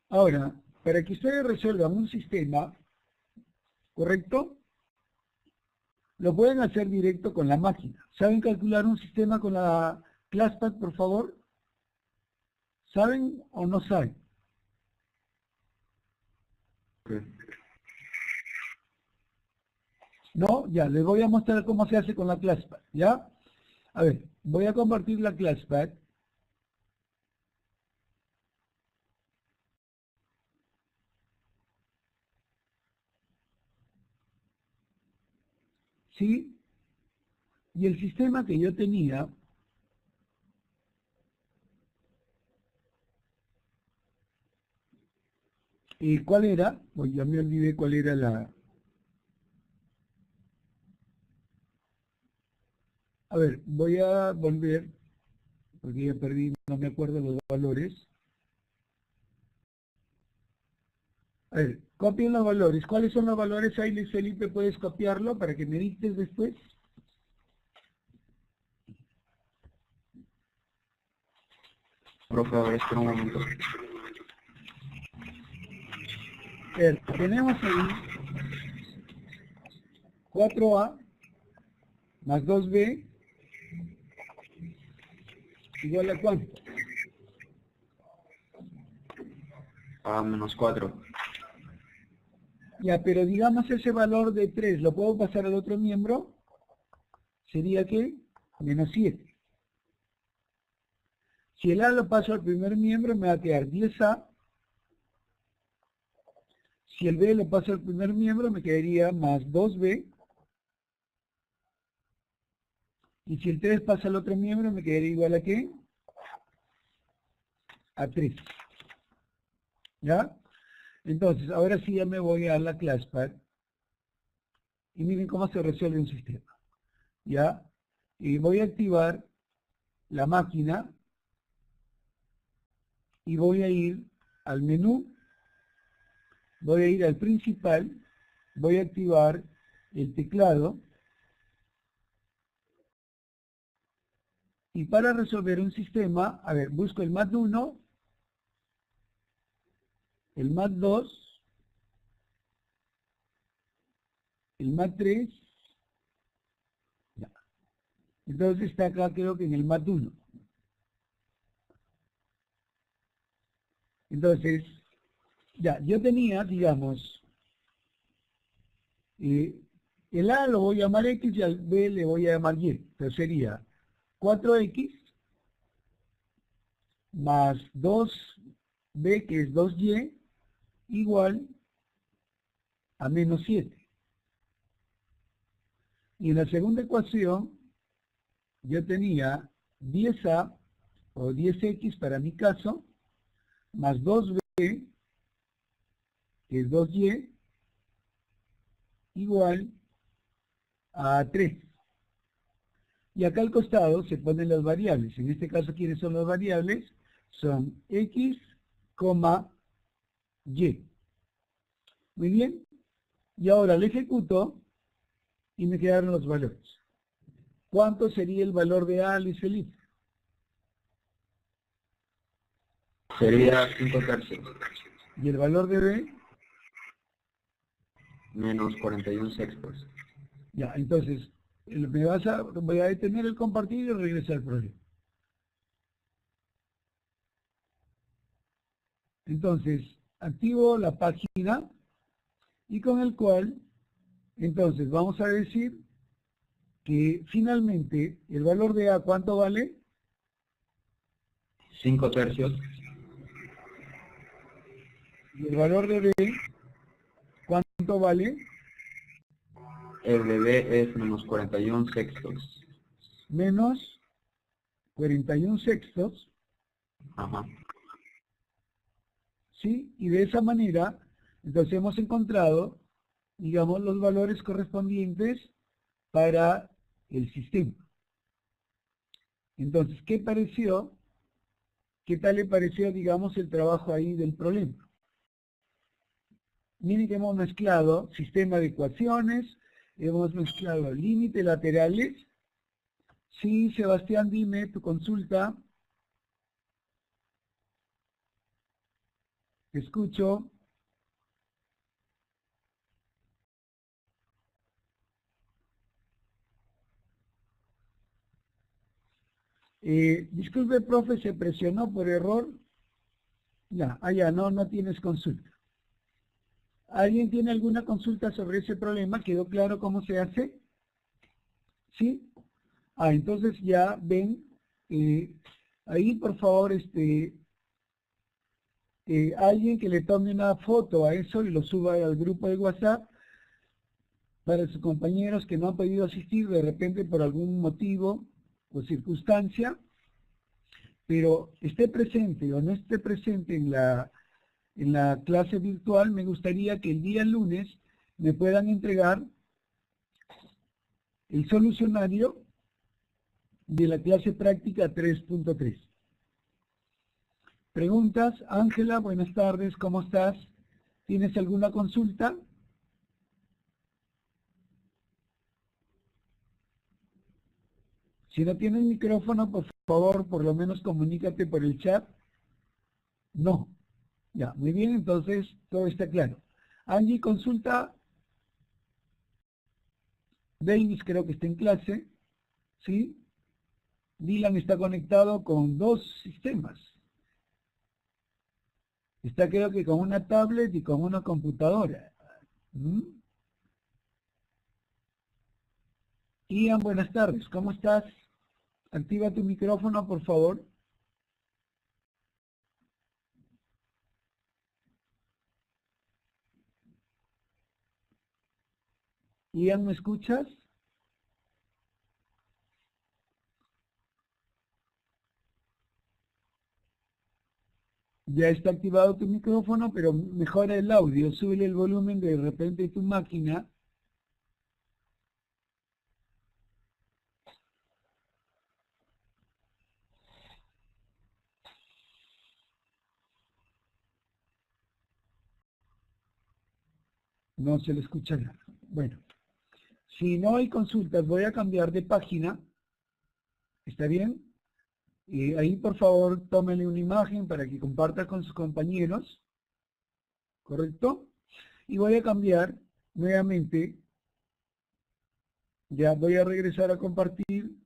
A: Ahora, para que ustedes resuelvan un sistema, ¿correcto? Lo pueden hacer directo con la máquina. ¿Saben calcular un sistema con la ClassPad, por favor? ¿Saben o no saben? No, ya, les voy a mostrar cómo se hace con la ClassPad, ¿ya? A ver, voy a compartir la ClassPad. ¿Sí? Y el sistema que yo tenía, ¿cuál era? Pues ya me olvidé cuál era la... A ver, voy a volver, porque ya perdí, no me acuerdo los valores. A ver, copien los valores. ¿Cuáles son los valores ahí, Luis Felipe? ¿Puedes copiarlo para que me dictes después?
E: Profe, a ver, espera un momento.
A: A ver, tenemos ahí 4a más 2b igual a ¿cuánto?
E: A menos 4.
A: Ya, pero digamos ese valor de 3, ¿lo puedo pasar al otro miembro? ¿Sería qué? Menos 7. Si el A lo paso al primer miembro, me va a quedar 10A. Si el B lo paso al primer miembro, me quedaría más 2B. Y si el 3 pasa al otro miembro, me quedaría igual a ¿qué? A 3. ¿Ya? Entonces, ahora sí ya me voy a la ClassPad. Y miren cómo se resuelve un sistema. ¿Ya? Y voy a activar la máquina. Y voy a ir al menú. Voy a ir al principal. Voy a activar el teclado. Y para resolver un sistema, a ver, busco el MAT1, el MAT2 el mat 3, ya. Entonces está acá creo que en el mat 1. Entonces, ya, yo tenía, digamos, el A lo voy a llamar X y al B le voy a llamar Y. Entonces sería 4X más 2B, que es 2Y, igual a menos 7. Y en la segunda ecuación, yo tenía 10A, o 10X para mi caso, más 2B, que es 2Y, igual a 3. Y acá al costado se ponen las variables. En este caso, ¿quiénes son las variables? Son X, Y. Muy bien. Y ahora le ejecuto y me quedaron los valores. ¿Cuánto sería el valor de A, Luis Felipe?
E: Sería 5 tercios,
A: ¿Y el valor de B?
E: menos 41 sextos.
A: Ya, entonces, voy a detener el compartir y regresar al problema. Entonces, activo la página y con el cual, entonces, vamos a decir que finalmente el valor de A, ¿cuánto vale?
E: 5 tercios,
A: Y el valor de B, ¿cuánto vale?
E: el de B es menos 41 sextos.
A: Menos 41 sextos,
E: Ajá.
A: ¿sí? Y de esa manera, entonces hemos encontrado, digamos, los valores correspondientes para el sistema. Entonces, ¿qué pareció? ¿Qué tal le pareció, digamos, el trabajo ahí del problema? Miren que hemos mezclado sistema de ecuaciones, hemos mezclado límites laterales. Sí, Sebastián, dime tu consulta. Te escucho. Disculpe, profe, ¿se presionó por error? Ya, no tienes consulta. ¿Alguien tiene alguna consulta sobre ese problema? ¿Quedó claro cómo se hace? ¿Sí? Entonces ya ven, ahí por favor, alguien que le tome una foto a eso y lo suba al grupo de WhatsApp para sus compañeros que no han podido asistir de repente por algún motivo o circunstancia, pero esté presente o no esté presente en la clase virtual. Me gustaría que el día lunes me puedan entregar el solucionario de la clase práctica 3.3. Preguntas. Ángela, buenas tardes, ¿cómo estás? ¿Tienes alguna consulta? Si no tienes micrófono, por favor, por lo menos comunícate por el chat. No. Ya, muy bien, entonces todo está claro. Angie, consulta. Davis creo que está en clase. ¿Sí? Dylan está conectado con 2 sistemas. Está creo que con una tablet y con una computadora. Ian, buenas tardes, ¿cómo estás? Activa tu micrófono, por favor. Ian, ¿me escuchas? Ya está activado tu micrófono, pero mejora el audio, sube el volumen de repente de tu máquina. No se le escucha nada. Bueno, si no hay consultas, voy a cambiar de página. ¿Está bien? Ahí, por favor, tómenle una imagen para que comparta con sus compañeros. ¿Correcto? Y voy a cambiar nuevamente Ya voy a regresar a compartir,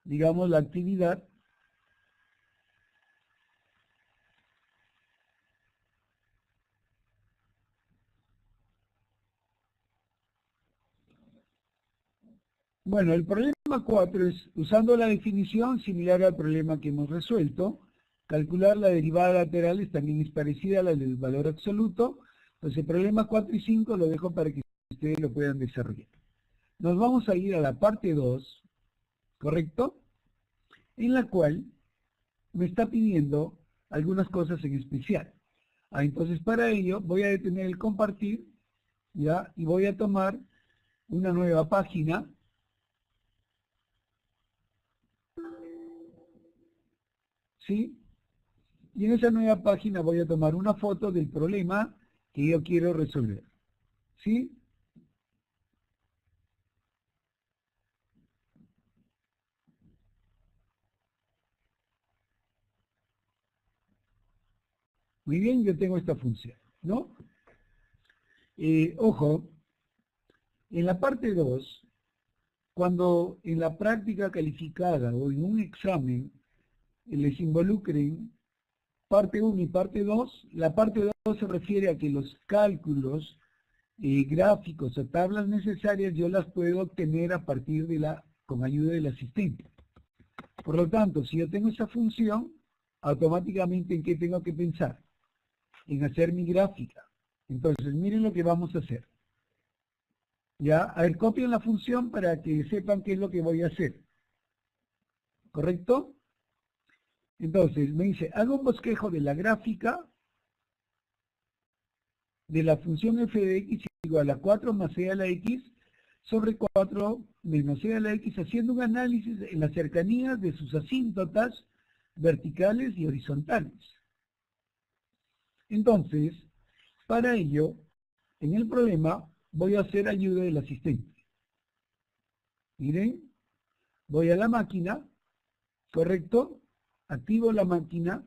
A: digamos, la actividad. Bueno, el problema 4 es, usando la definición similar al problema que hemos resuelto, calcular la derivada lateral también es parecida a la del valor absoluto. Entonces el problema 4 y 5 lo dejo para que ustedes lo puedan desarrollar. Nos vamos a ir a la parte 2, ¿correcto? En la cual me está pidiendo algunas cosas en especial. Entonces para ello voy a detener el compartir, ¿ya? Y voy a tomar una nueva página. ¿Sí? Y en esa nueva página voy a tomar una foto del problema que yo quiero resolver. ¿Sí? Muy bien, yo tengo esta función, ¿no? Ojo, en la parte 2, cuando en la práctica calificada o en un examen les involucren parte 1 y parte 2, la parte 2 se refiere a que los cálculos gráficos o tablas necesarias yo las puedo obtener a partir de con ayuda del asistente. Por lo tanto, si yo tengo esa función, automáticamente ¿en qué tengo que pensar? En hacer mi gráfica. Entonces, miren lo que vamos a hacer. Ya, a ver, copien la función para que sepan qué es lo que voy a hacer. ¿Correcto? Entonces, me dice, hago un bosquejo de la gráfica de la función f de x igual a 4 más c a la x sobre 4 menos c a la x, haciendo un análisis en las cercanías de sus asíntotas verticales y horizontales. Entonces, para ello, en el problema, voy a hacer ayuda del asistente. Miren, voy a la máquina, ¿correcto? Activo la máquina.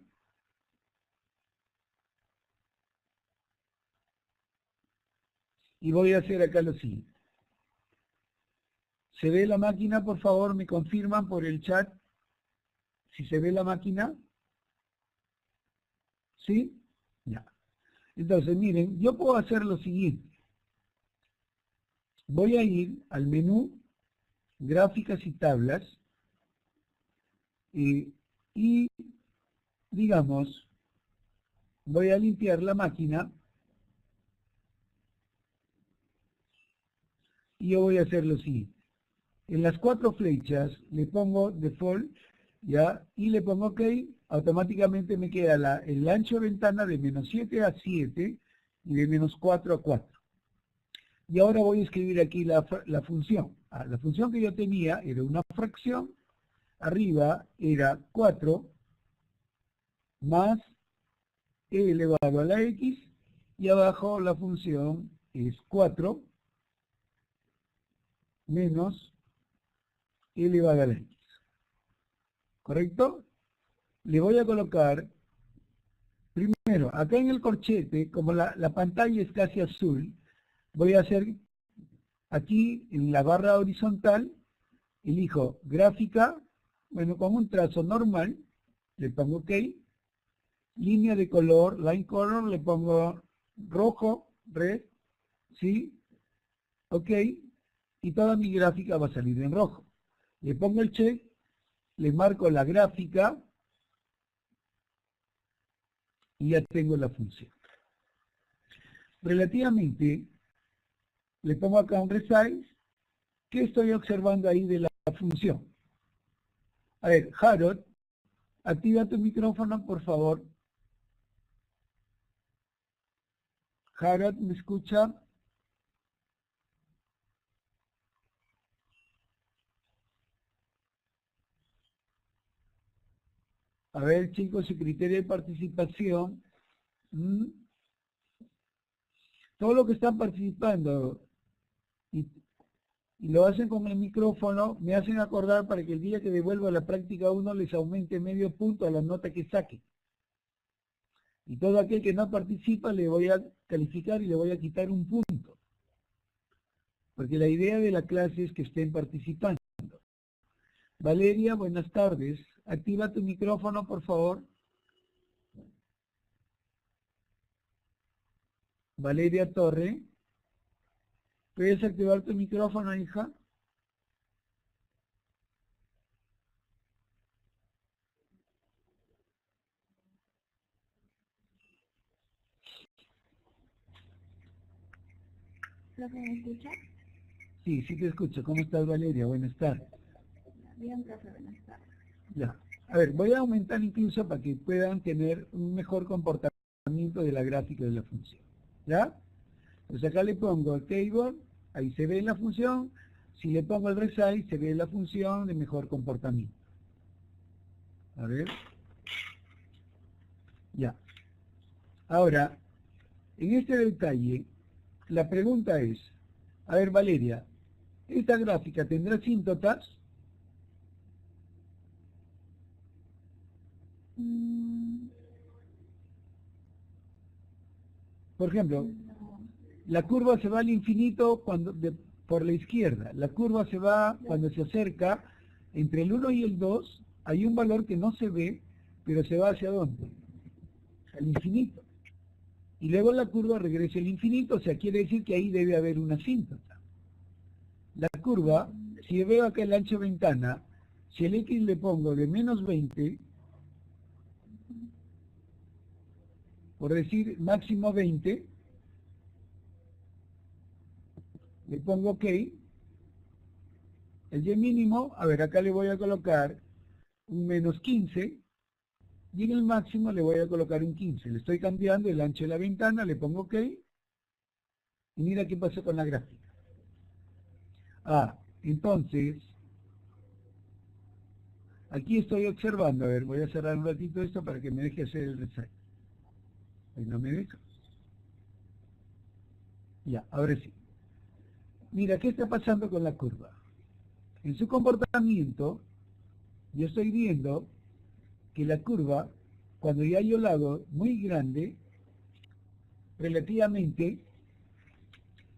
A: Y voy a hacer acá lo siguiente. ¿Se ve la máquina? Por favor, me confirman por el chat si se ve la máquina. ¿Sí? Ya. Entonces, miren, yo puedo hacer lo siguiente. Voy a ir al menú, gráficas y tablas, y digamos, voy a limpiar la máquina, y yo voy a hacer lo siguiente. En las 4 flechas le pongo default, ¿ya? Y le pongo OK, automáticamente me queda el ancho de ventana de menos 7 a 7 y de menos 4 a 4. Y ahora voy a escribir aquí la función. La función que yo tenía era una fracción, arriba era 4 más e elevado a la x, y abajo la función es 4 menos e elevado a la x. ¿Correcto? Le voy a colocar, primero, acá en el corchete, como la pantalla es casi azul, voy a hacer aquí en la barra horizontal, elijo gráfica, bueno, con un trazo normal, le pongo OK, línea de color, line color, le pongo rojo, red, ¿sí? OK, y toda mi gráfica va a salir en rojo. Le pongo el check, le marco la gráfica, y ya tengo la función. Relativamente, le pongo acá un resize. ¿Qué estoy observando ahí de la función? A ver, Harold, activa tu micrófono, por favor. Harold, ¿me escucha? A ver, chicos, su criterio de participación. Todo lo que están participando y lo hacen con el micrófono, me hacen acordar para que el día que devuelva la práctica 1 les aumente medio punto a la nota que saque. Y todo aquel que no participa le voy a calificar y le voy a quitar un punto. porque la idea de la clase es que estén participando. Valeria, buenas tardes. Activa tu micrófono, por favor. Valeria Torre. ¿Puedes activar tu micrófono, hija?
B: ¿Profe, me escucha?
A: Sí, sí te escucho. ¿Cómo estás, Valeria? Buenas tardes.
B: Bien, profe, buenas tardes.
A: Ya. A ver, voy a aumentar incluso para que puedan tener un mejor comportamiento de la gráfica de la función. ¿Ya? Pues acá le pongo el table, ahí se ve la función. Si le pongo el resize, se ve la función de mejor comportamiento. A ver. Ya. Ahora, en este detalle, la pregunta es, a ver, Valeria, ¿esta gráfica tendrá asíntotas? Por ejemplo, la curva se va al infinito por la izquierda. La curva se va cuando se acerca entre el 1 y el 2. Hay un valor que no se ve, pero se va hacia dónde? Al infinito. Y luego la curva regresa al infinito, o sea, quiere decir que ahí debe haber una asíntota. La curva, si yo veo acá el ancho de ventana, si el X le pongo de menos 20, por decir máximo 20, le pongo OK, el Y mínimo, a ver, acá le voy a colocar un menos 15, y en el máximo le voy a colocar un 15. Le estoy cambiando el ancho de la ventana, le pongo OK, y mira qué pasó con la gráfica. Entonces, aquí estoy observando, a ver, voy a cerrar un ratito esto para que me deje hacer el reset. Ahí no me deja. Ya, ahora sí. Mira, ¿qué está pasando con la curva? En su comportamiento, yo estoy viendo que la curva, cuando ya yo la hago muy grande, relativamente,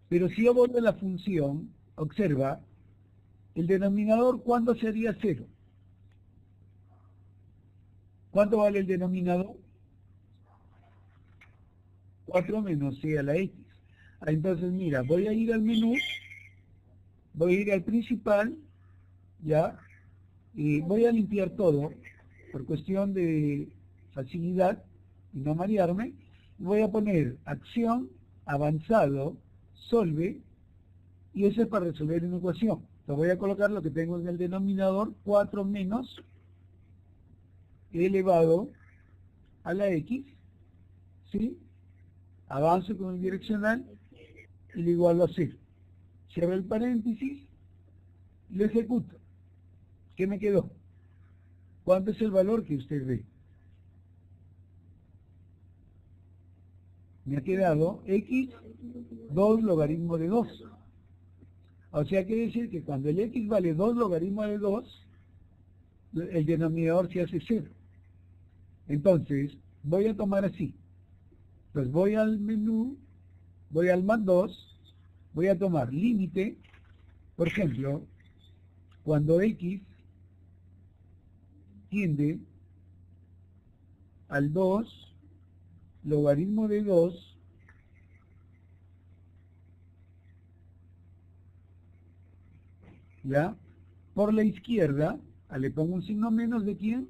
A: pero si yo vuelvo a la función, observa, el denominador, ¿cuándo sería 0? ¿Cuánto vale el denominador? 4 menos c a la x. Entonces, mira, voy a ir al menú, voy a ir al principal, ya, y voy a limpiar todo, por cuestión de facilidad y no marearme. Voy a poner acción, avanzado, solve, y eso es para resolver una ecuación. Entonces voy a colocar lo que tengo en el denominador, 4 menos elevado a la x, ¿sí? Avanzo con el direccional y le igualo a 0. Cierro el paréntesis y lo ejecuto. ¿Qué me quedó? ¿Cuánto es el valor que usted ve? Me ha quedado x 2 logaritmo de 2. O sea, quiere decir que cuando el x vale 2 logaritmo de 2, el denominador se hace 0. Entonces, voy a tomar así. Pues voy al menú, voy al más 2, voy a tomar límite, por ejemplo, cuando x tiende al 2 logaritmo de 2, ¿ya? Por la izquierda, le pongo un signo menos de quién,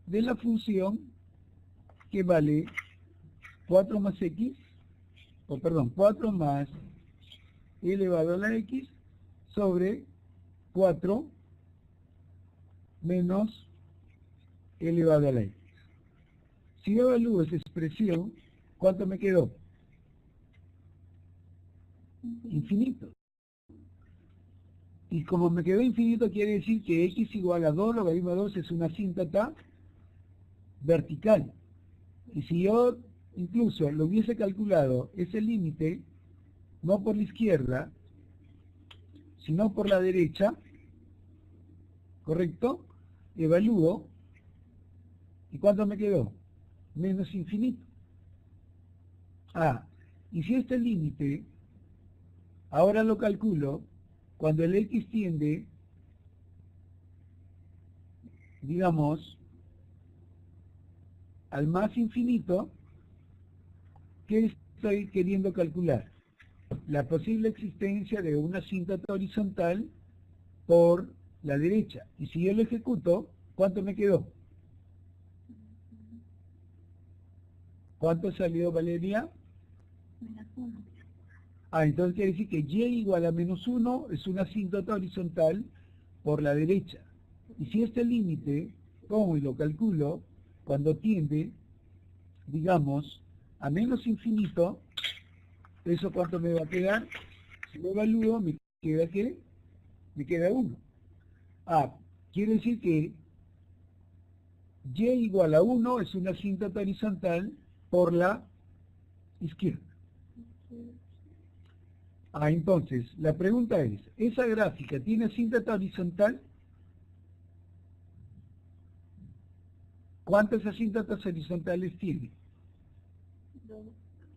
A: de la función que vale 4 más x, o perdón, 4 más elevado a la x sobre 4 menos elevado a la x. Si yo evalúo esa expresión, ¿cuánto me quedó? Infinito. Y como me quedó infinito, quiere decir que x igual a 2 logaritmo de 2 es una asíntota vertical. Y si yo incluso lo hubiese calculado ese límite, no por la izquierda, sino por la derecha, ¿correcto? Evalúo, ¿y cuánto me quedó? Menos infinito. Y si este límite, Ahora lo calculo cuando el X tiende, digamos, al más infinito. ¿Qué estoy queriendo calcular? La posible existencia de una asíntota horizontal por la derecha. Y si yo lo ejecuto, ¿cuánto me quedó? ¿Cuánto salió, Valeria? Entonces quiere decir que y igual a menos 1 es una asíntota horizontal por la derecha. Y si este límite, ¿cómo lo calculo? Cuando tiende, digamos, a menos infinito, ¿eso cuánto me va a quedar? Si lo evalúo, ¿me queda qué? Me queda 1. Quiere decir que y igual a 1 es una asíntota horizontal por la izquierda. Entonces, la pregunta es, ¿esa gráfica tiene asíntota horizontal? ¿Cuántas asíntotas horizontales tiene?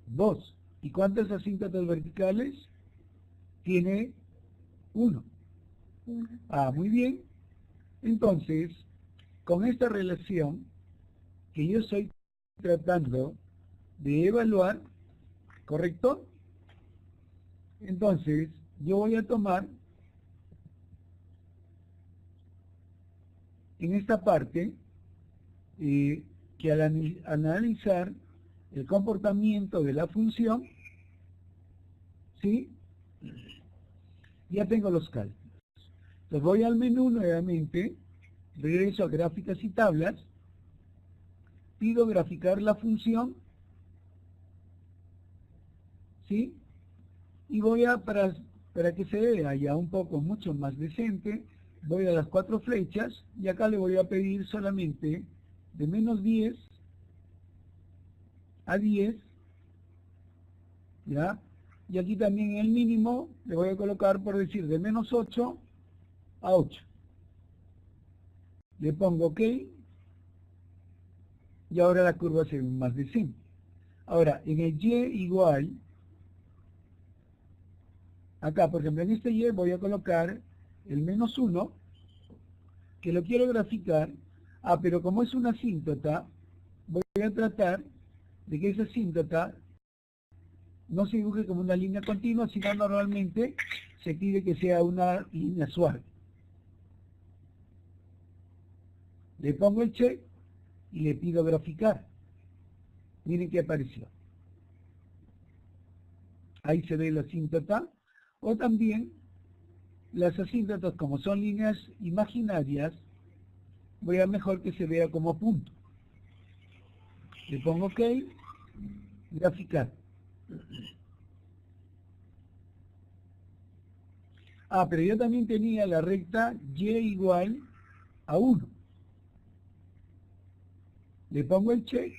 A: 2. ¿Y cuántas asíntotas verticales? Tiene 1. Muy bien. Entonces, con esta relación que yo estoy tratando de evaluar, ¿correcto? Entonces, yo voy a tomar en esta parte que al analizar el comportamiento de la función, ¿sí? Ya tengo los cálculos. Entonces voy al menú nuevamente, regreso a gráficas y tablas, pido graficar la función, ¿sí? Y voy a, para que se vea ya un poco mucho más decente, voy a las 4 flechas y acá le voy a pedir solamente de menos 10 a 10, ¿ya? Y aquí también el mínimo le voy a colocar, por decir, de menos 8 a 8. Le pongo OK y ahora la curva se ve más decente. Ahora, en el Y igual, acá, por ejemplo, en este Y voy a colocar el menos 1, que lo quiero graficar, pero como es una asíntota, voy a tratar de que esa asíntota no se dibuje como una línea continua, sino normalmente se pide que sea una línea suave. Le pongo el check y le pido graficar. Miren qué apareció. Ahí se ve la asíntota. O también las asíntotas, como son líneas imaginarias, voy a mejor que se vea como punto. Le pongo OK, graficar. Pero yo también tenía la recta Y igual a 1. Le pongo el check.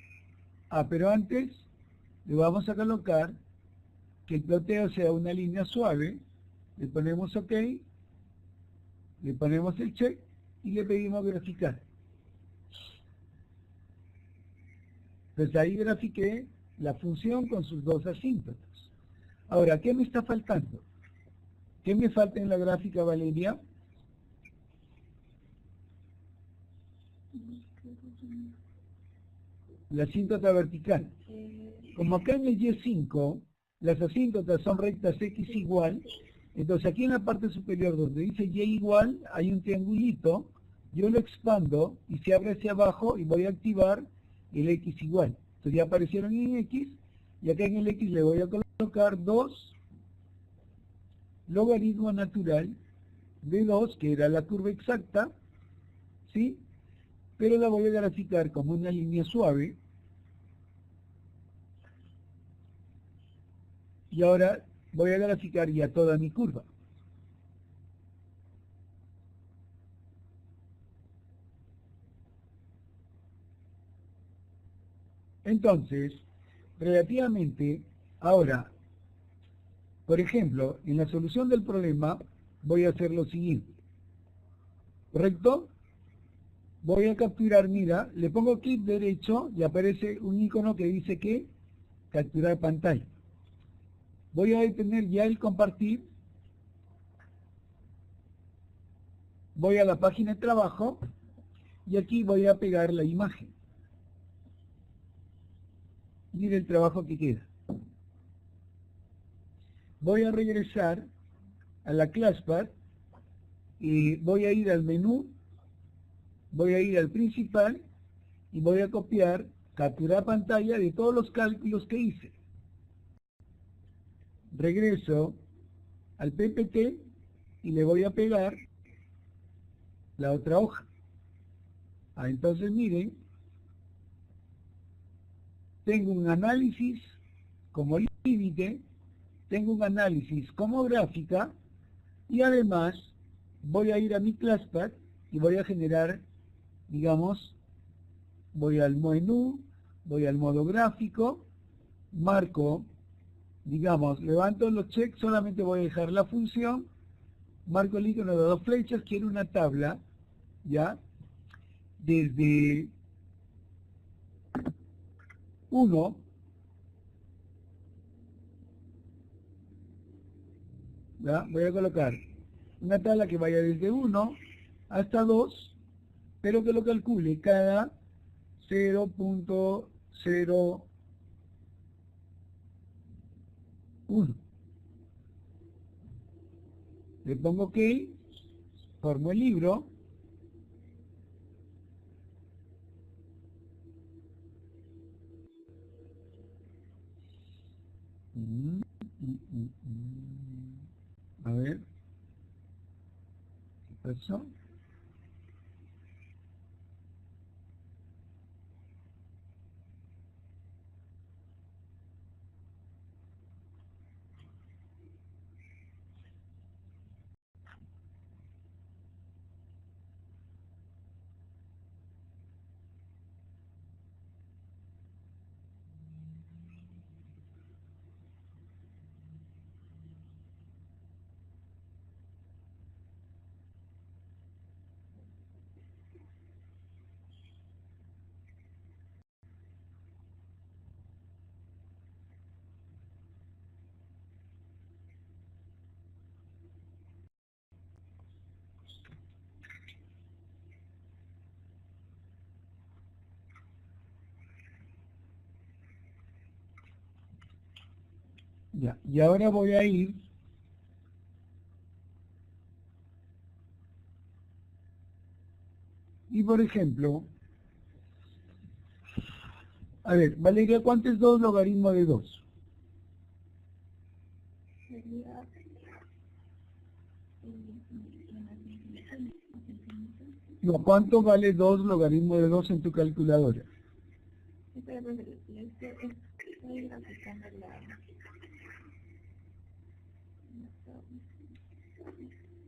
A: Pero antes le vamos a colocar que el ploteo sea una línea suave. Le ponemos OK, le ponemos el check y le pedimos graficar. Entonces ahí grafiqué la función con sus dos asíntotas. Ahora, ¿qué me está faltando? ¿Qué me falta en la gráfica, Valeria? La asíntota vertical. Como acá en el Y5, las asíntotas son rectas X igual, entonces aquí en la parte superior donde dice Y igual, hay un triangulito, yo lo expando y se abre hacia abajo y voy a activar el X igual. Entonces ya aparecieron en X, y acá en el X le voy a colocar 2 logaritmo natural de 2, que era la curva exacta, ¿sí? Pero la voy a graficar como una línea suave. Y ahora voy a graficar ya toda mi curva. Entonces, relativamente, ahora, por ejemplo, en la solución del problema voy a hacer lo siguiente. ¿Correcto? Voy a capturar, mira, le pongo clic derecho y aparece un icono que dice que capturar pantalla. Voy a detener ya el compartir voy a la página de trabajo y aquí voy a pegar la imagen. Mire el trabajo que queda. Voy a regresar a la ClassPad y voy a ir al menú, voy a ir al principal y voy a copiar, capturar pantalla de todos los cálculos que hice. Regreso al PPT y le voy a pegar la otra hoja. Entonces miren, tengo un análisis como límite, tengo un análisis como gráfica y además voy a ir a mi ClassPad y voy a generar, digamos, voy al menú, voy al modo gráfico, marco, digamos, levanto los checks, solamente voy a dejar la función, marco el icono de 2 flechas, quiero una tabla, ¿ya? Desde 1, ¿ya? Voy a colocar una tabla que vaya desde 1 hasta 2, pero que lo calcule cada 0.01. Le pongo OK, formo el libro. A ver, ¿qué pasó? Ya, y ahora voy a ir y por ejemplo, a ver, Valeria, ¿cuánto es 2 logaritmo de 2? No, ¿cuánto vale 2 logaritmo de 2 en tu calculadora?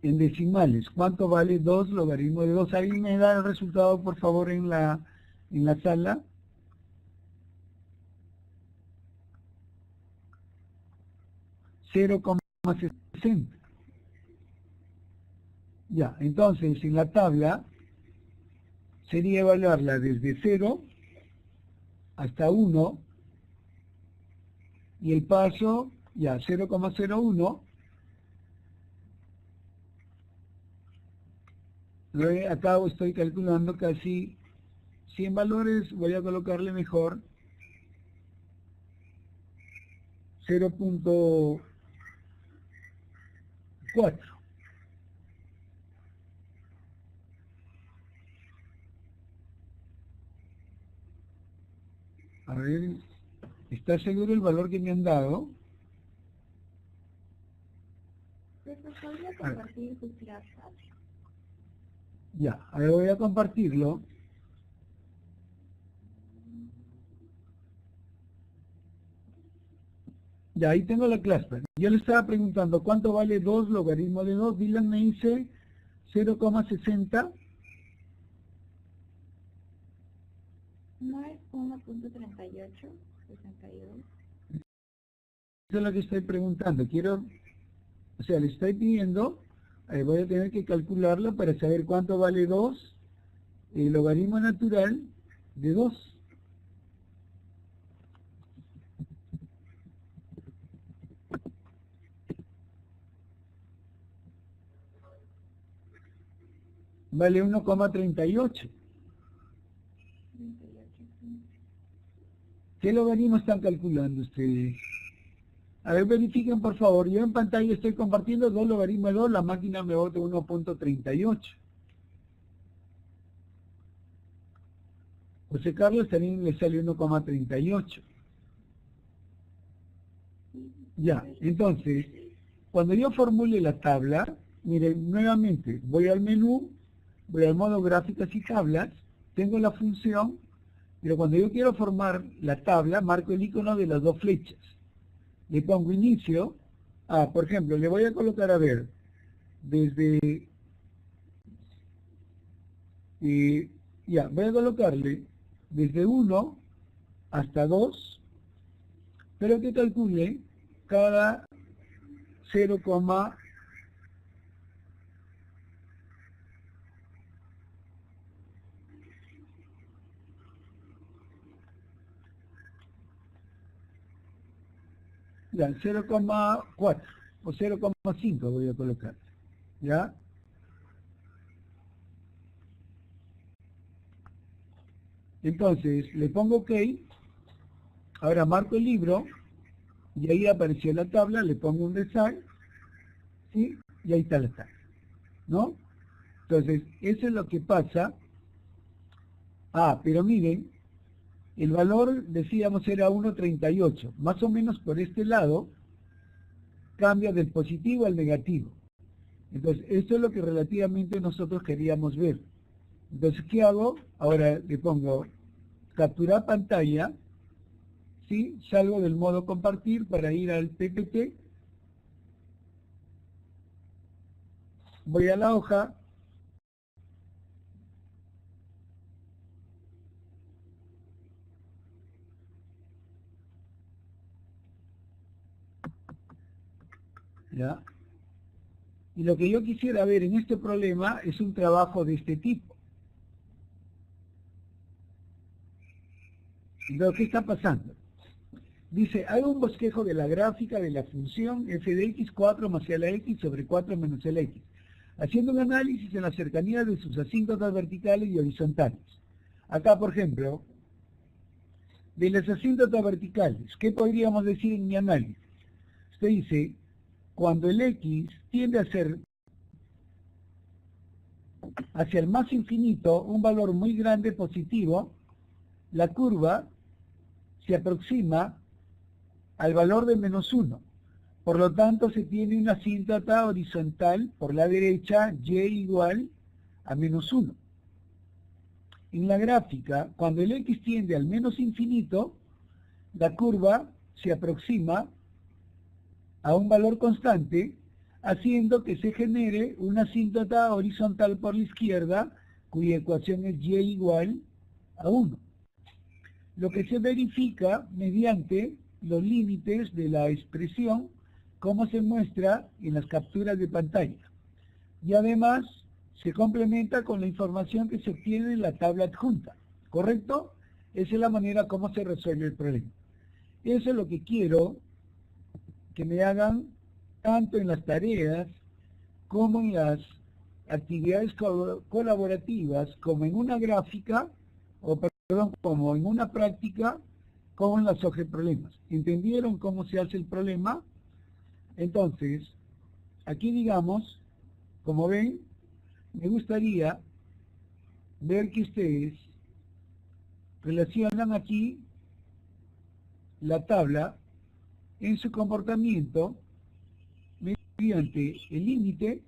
A: En decimales, ¿cuánto vale 2 logaritmo de 2? ¿Alguien me da el resultado, por favor, en la sala? $0,60. Ya, entonces en la tabla sería evaluarla desde 0 hasta 1 y el paso, ya, 0,01. Acá estoy calculando casi 100 valores, voy a colocarle mejor 0.4. A ver, ¿está seguro el valor que me han dado?
B: ¿Podría compartir su ClassPad?
A: Ya, ahora voy a compartirlo. Ya, ahí tengo la ClassPad. Yo le estaba preguntando cuánto vale 2 logaritmo de 2. Dylan me dice 0,60.
B: No es 1.38, 62.
A: Eso es lo que estoy preguntando. O sea, le estoy pidiendo, voy a tener que calcularlo para saber cuánto vale 2, el logaritmo natural de 2. vale 1,38. ¿Qué logaritmo están calculando ustedes? A ver, verifiquen por favor. Yo en pantalla estoy compartiendo 2 logaritmos de 2, la máquina me bota 1,38. José Carlos también le sale 1,38. Ya, entonces, cuando yo formule la tabla, miren, nuevamente, voy al menú, voy al modo gráficas y tablas, tengo la función, pero cuando yo quiero formar la tabla, marco el icono de las 2 flechas. Le pongo inicio, por ejemplo, le voy a colocar, a ver, desde, ya, voy a colocarle desde 1 hasta 2, pero que calcule cada 0, ya, 0,4 o 0,5 voy a colocar, ¿ya? Entonces, le pongo OK, ahora marco el libro, y ahí apareció la tabla, le pongo un design, ¿sí? Y ahí está la tabla, ¿no? Entonces, eso es lo que pasa. Pero miren, el valor, decíamos, era 1,38. Más o menos por este lado, cambia del positivo al negativo. Entonces, esto es lo que relativamente nosotros queríamos ver. Entonces, ¿qué hago? Ahora le pongo capturar pantalla, ¿sí? Salgo del modo compartir para ir al PPT. Voy a la hoja. ¿Ya? Y lo que yo quisiera ver en este problema es un trabajo de este tipo. Entonces, ¿qué está pasando? Dice, haga un bosquejo de la gráfica de la función f de x 4 más la x sobre 4 menos el x, haciendo un análisis en la cercanía de sus asíntotas verticales y horizontales. Acá, por ejemplo, de las asíntotas verticales, ¿qué podríamos decir en mi análisis? Usted dice, cuando el x tiende a ser hacia el más infinito, un valor muy grande positivo, la curva se aproxima al valor de -1. Por lo tanto, se tiene una asíntota horizontal por la derecha, y igual a -1. En la gráfica, cuando el x tiende al menos infinito, la curva se aproxima a un valor constante, haciendo que se genere una asíntota horizontal por la izquierda, cuya ecuación es y igual a 1. Lo que se verifica mediante los límites de la expresión, como se muestra en las capturas de pantalla. Y además se complementa con la información que se obtiene en la tabla adjunta. ¿Correcto? Esa es la manera como se resuelve el problema. Eso es lo que quiero que me hagan tanto en las tareas como en las actividades colaborativas, como en una gráfica, como en una práctica, como en las hojas de problemas. ¿Entendieron cómo se hace el problema? Entonces, aquí digamos, como ven, me gustaría ver que ustedes relacionan aquí la tabla en su comportamiento mediante el límite,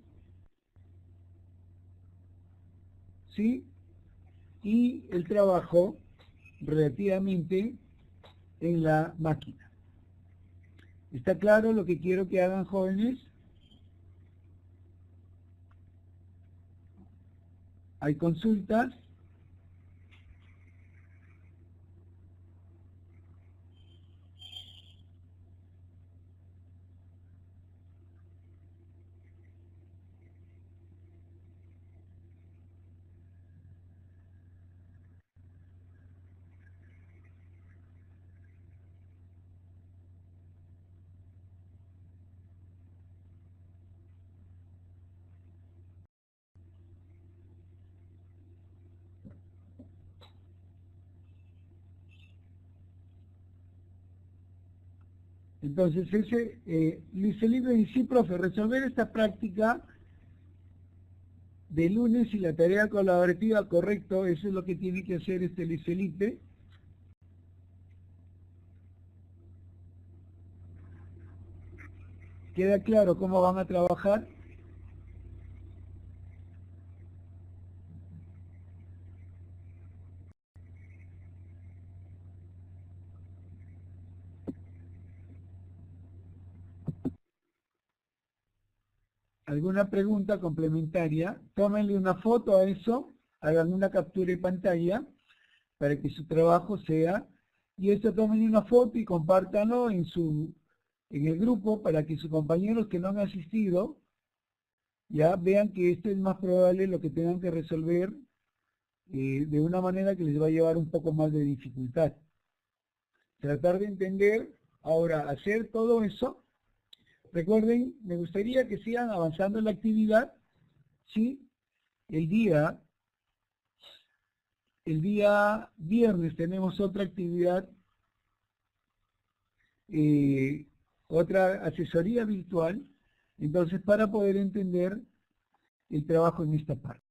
A: ¿sí? Y el trabajo relativamente en la máquina. ¿Está claro lo que quiero que hagan, jóvenes? ¿Hay consultas? Entonces, Luis Felipe dice, sí, profe, resolver esta práctica de lunes y la tarea colaborativa, correcto, eso es lo que tiene que hacer Luis Felipe. ¿Queda claro cómo van a trabajar? ¿Alguna pregunta complementaria? Tómenle una foto a eso, hagan una captura de pantalla para que su trabajo sea, y esto tomen una foto y compártanlo en el grupo para que sus compañeros que no han asistido ya vean que esto es más probable lo que tengan que resolver de una manera que les va a llevar un poco más de dificultad. Tratar de entender, ahora hacer todo eso. Recuerden, me gustaría que sigan avanzando en la actividad, ¿sí? El día viernes tenemos otra actividad, otra asesoría virtual, entonces para poder entender el trabajo en esta parte.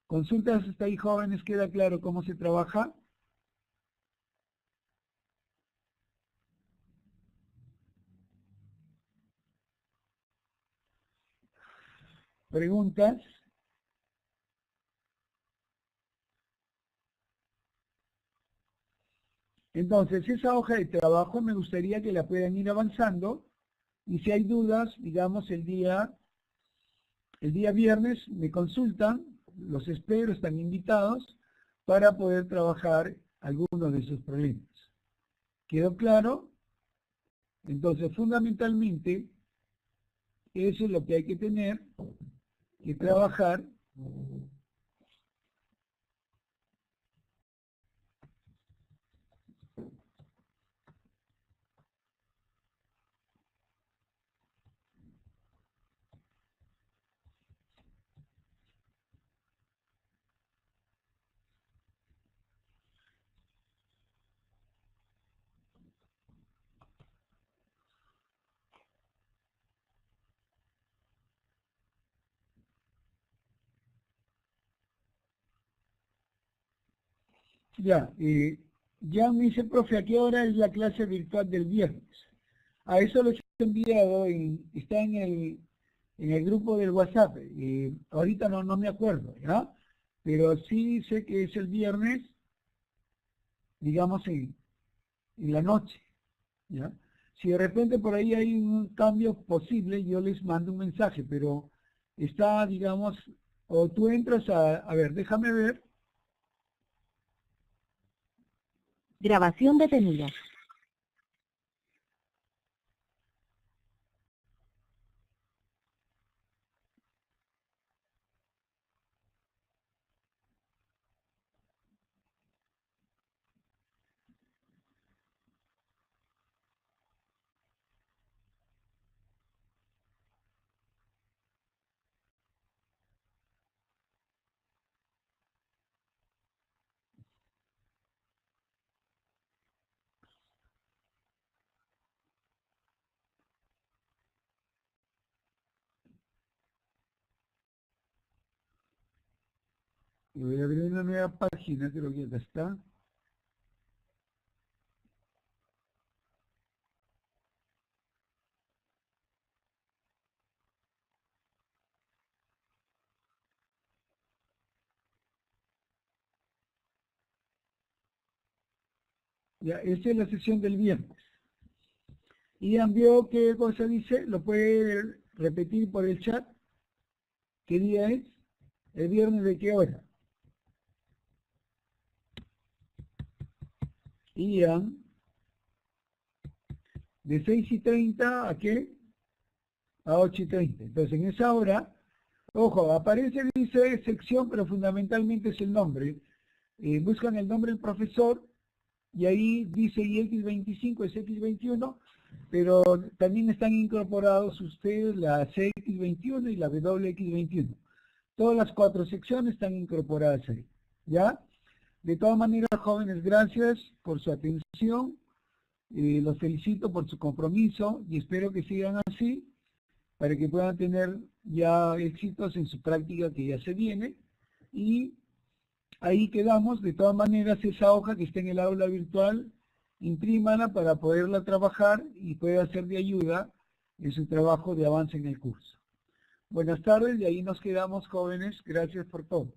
A: Consultas hasta ahí, jóvenes, ¿queda claro cómo se trabaja? ¿Preguntas? Entonces, esa hoja de trabajo me gustaría que la puedan ir avanzando, y si hay dudas, digamos, el día viernes me consultan, los espero, están invitados, para poder trabajar algunos de sus problemas. ¿Quedó claro? Entonces, fundamentalmente, eso es lo que hay que tener, que trabajar. Ya me dice, profe, ¿a qué hora es la clase virtual del viernes? A eso los he enviado, está en el grupo del WhatsApp. Ahorita no me acuerdo, ¿ya? Pero sí sé que es el viernes, digamos, en la noche, ¿ya? Si de repente por ahí hay un cambio posible, yo les mando un mensaje, pero está, digamos, o tú entras a ver, déjame ver.
D: Grabación detenida.
A: Y voy a abrir una nueva página, creo que acá está. Ya, esta es la sesión del viernes. Y envió qué cosa dice, lo puede repetir por el chat. ¿Qué día es? ¿El viernes de qué hora? Ian, de 6:30 ¿a qué? A 8:30. Entonces en esa hora, ojo, aparece, dice sección, pero fundamentalmente es el nombre. Buscan el nombre del profesor y ahí dice IX25 es X21, pero también están incorporados ustedes la CX21 y la WX21. Todas las 4 secciones están incorporadas ahí, ¿ya? De todas maneras, jóvenes, gracias por su atención. Los felicito por su compromiso y espero que sigan así para que puedan tener ya éxitos en su práctica que ya se viene. Y ahí quedamos. De todas maneras, esa hoja que está en el aula virtual, imprímala para poderla trabajar y pueda ser de ayuda en su trabajo de avance en el curso. Buenas tardes y ahí nos quedamos, jóvenes. Gracias por todo.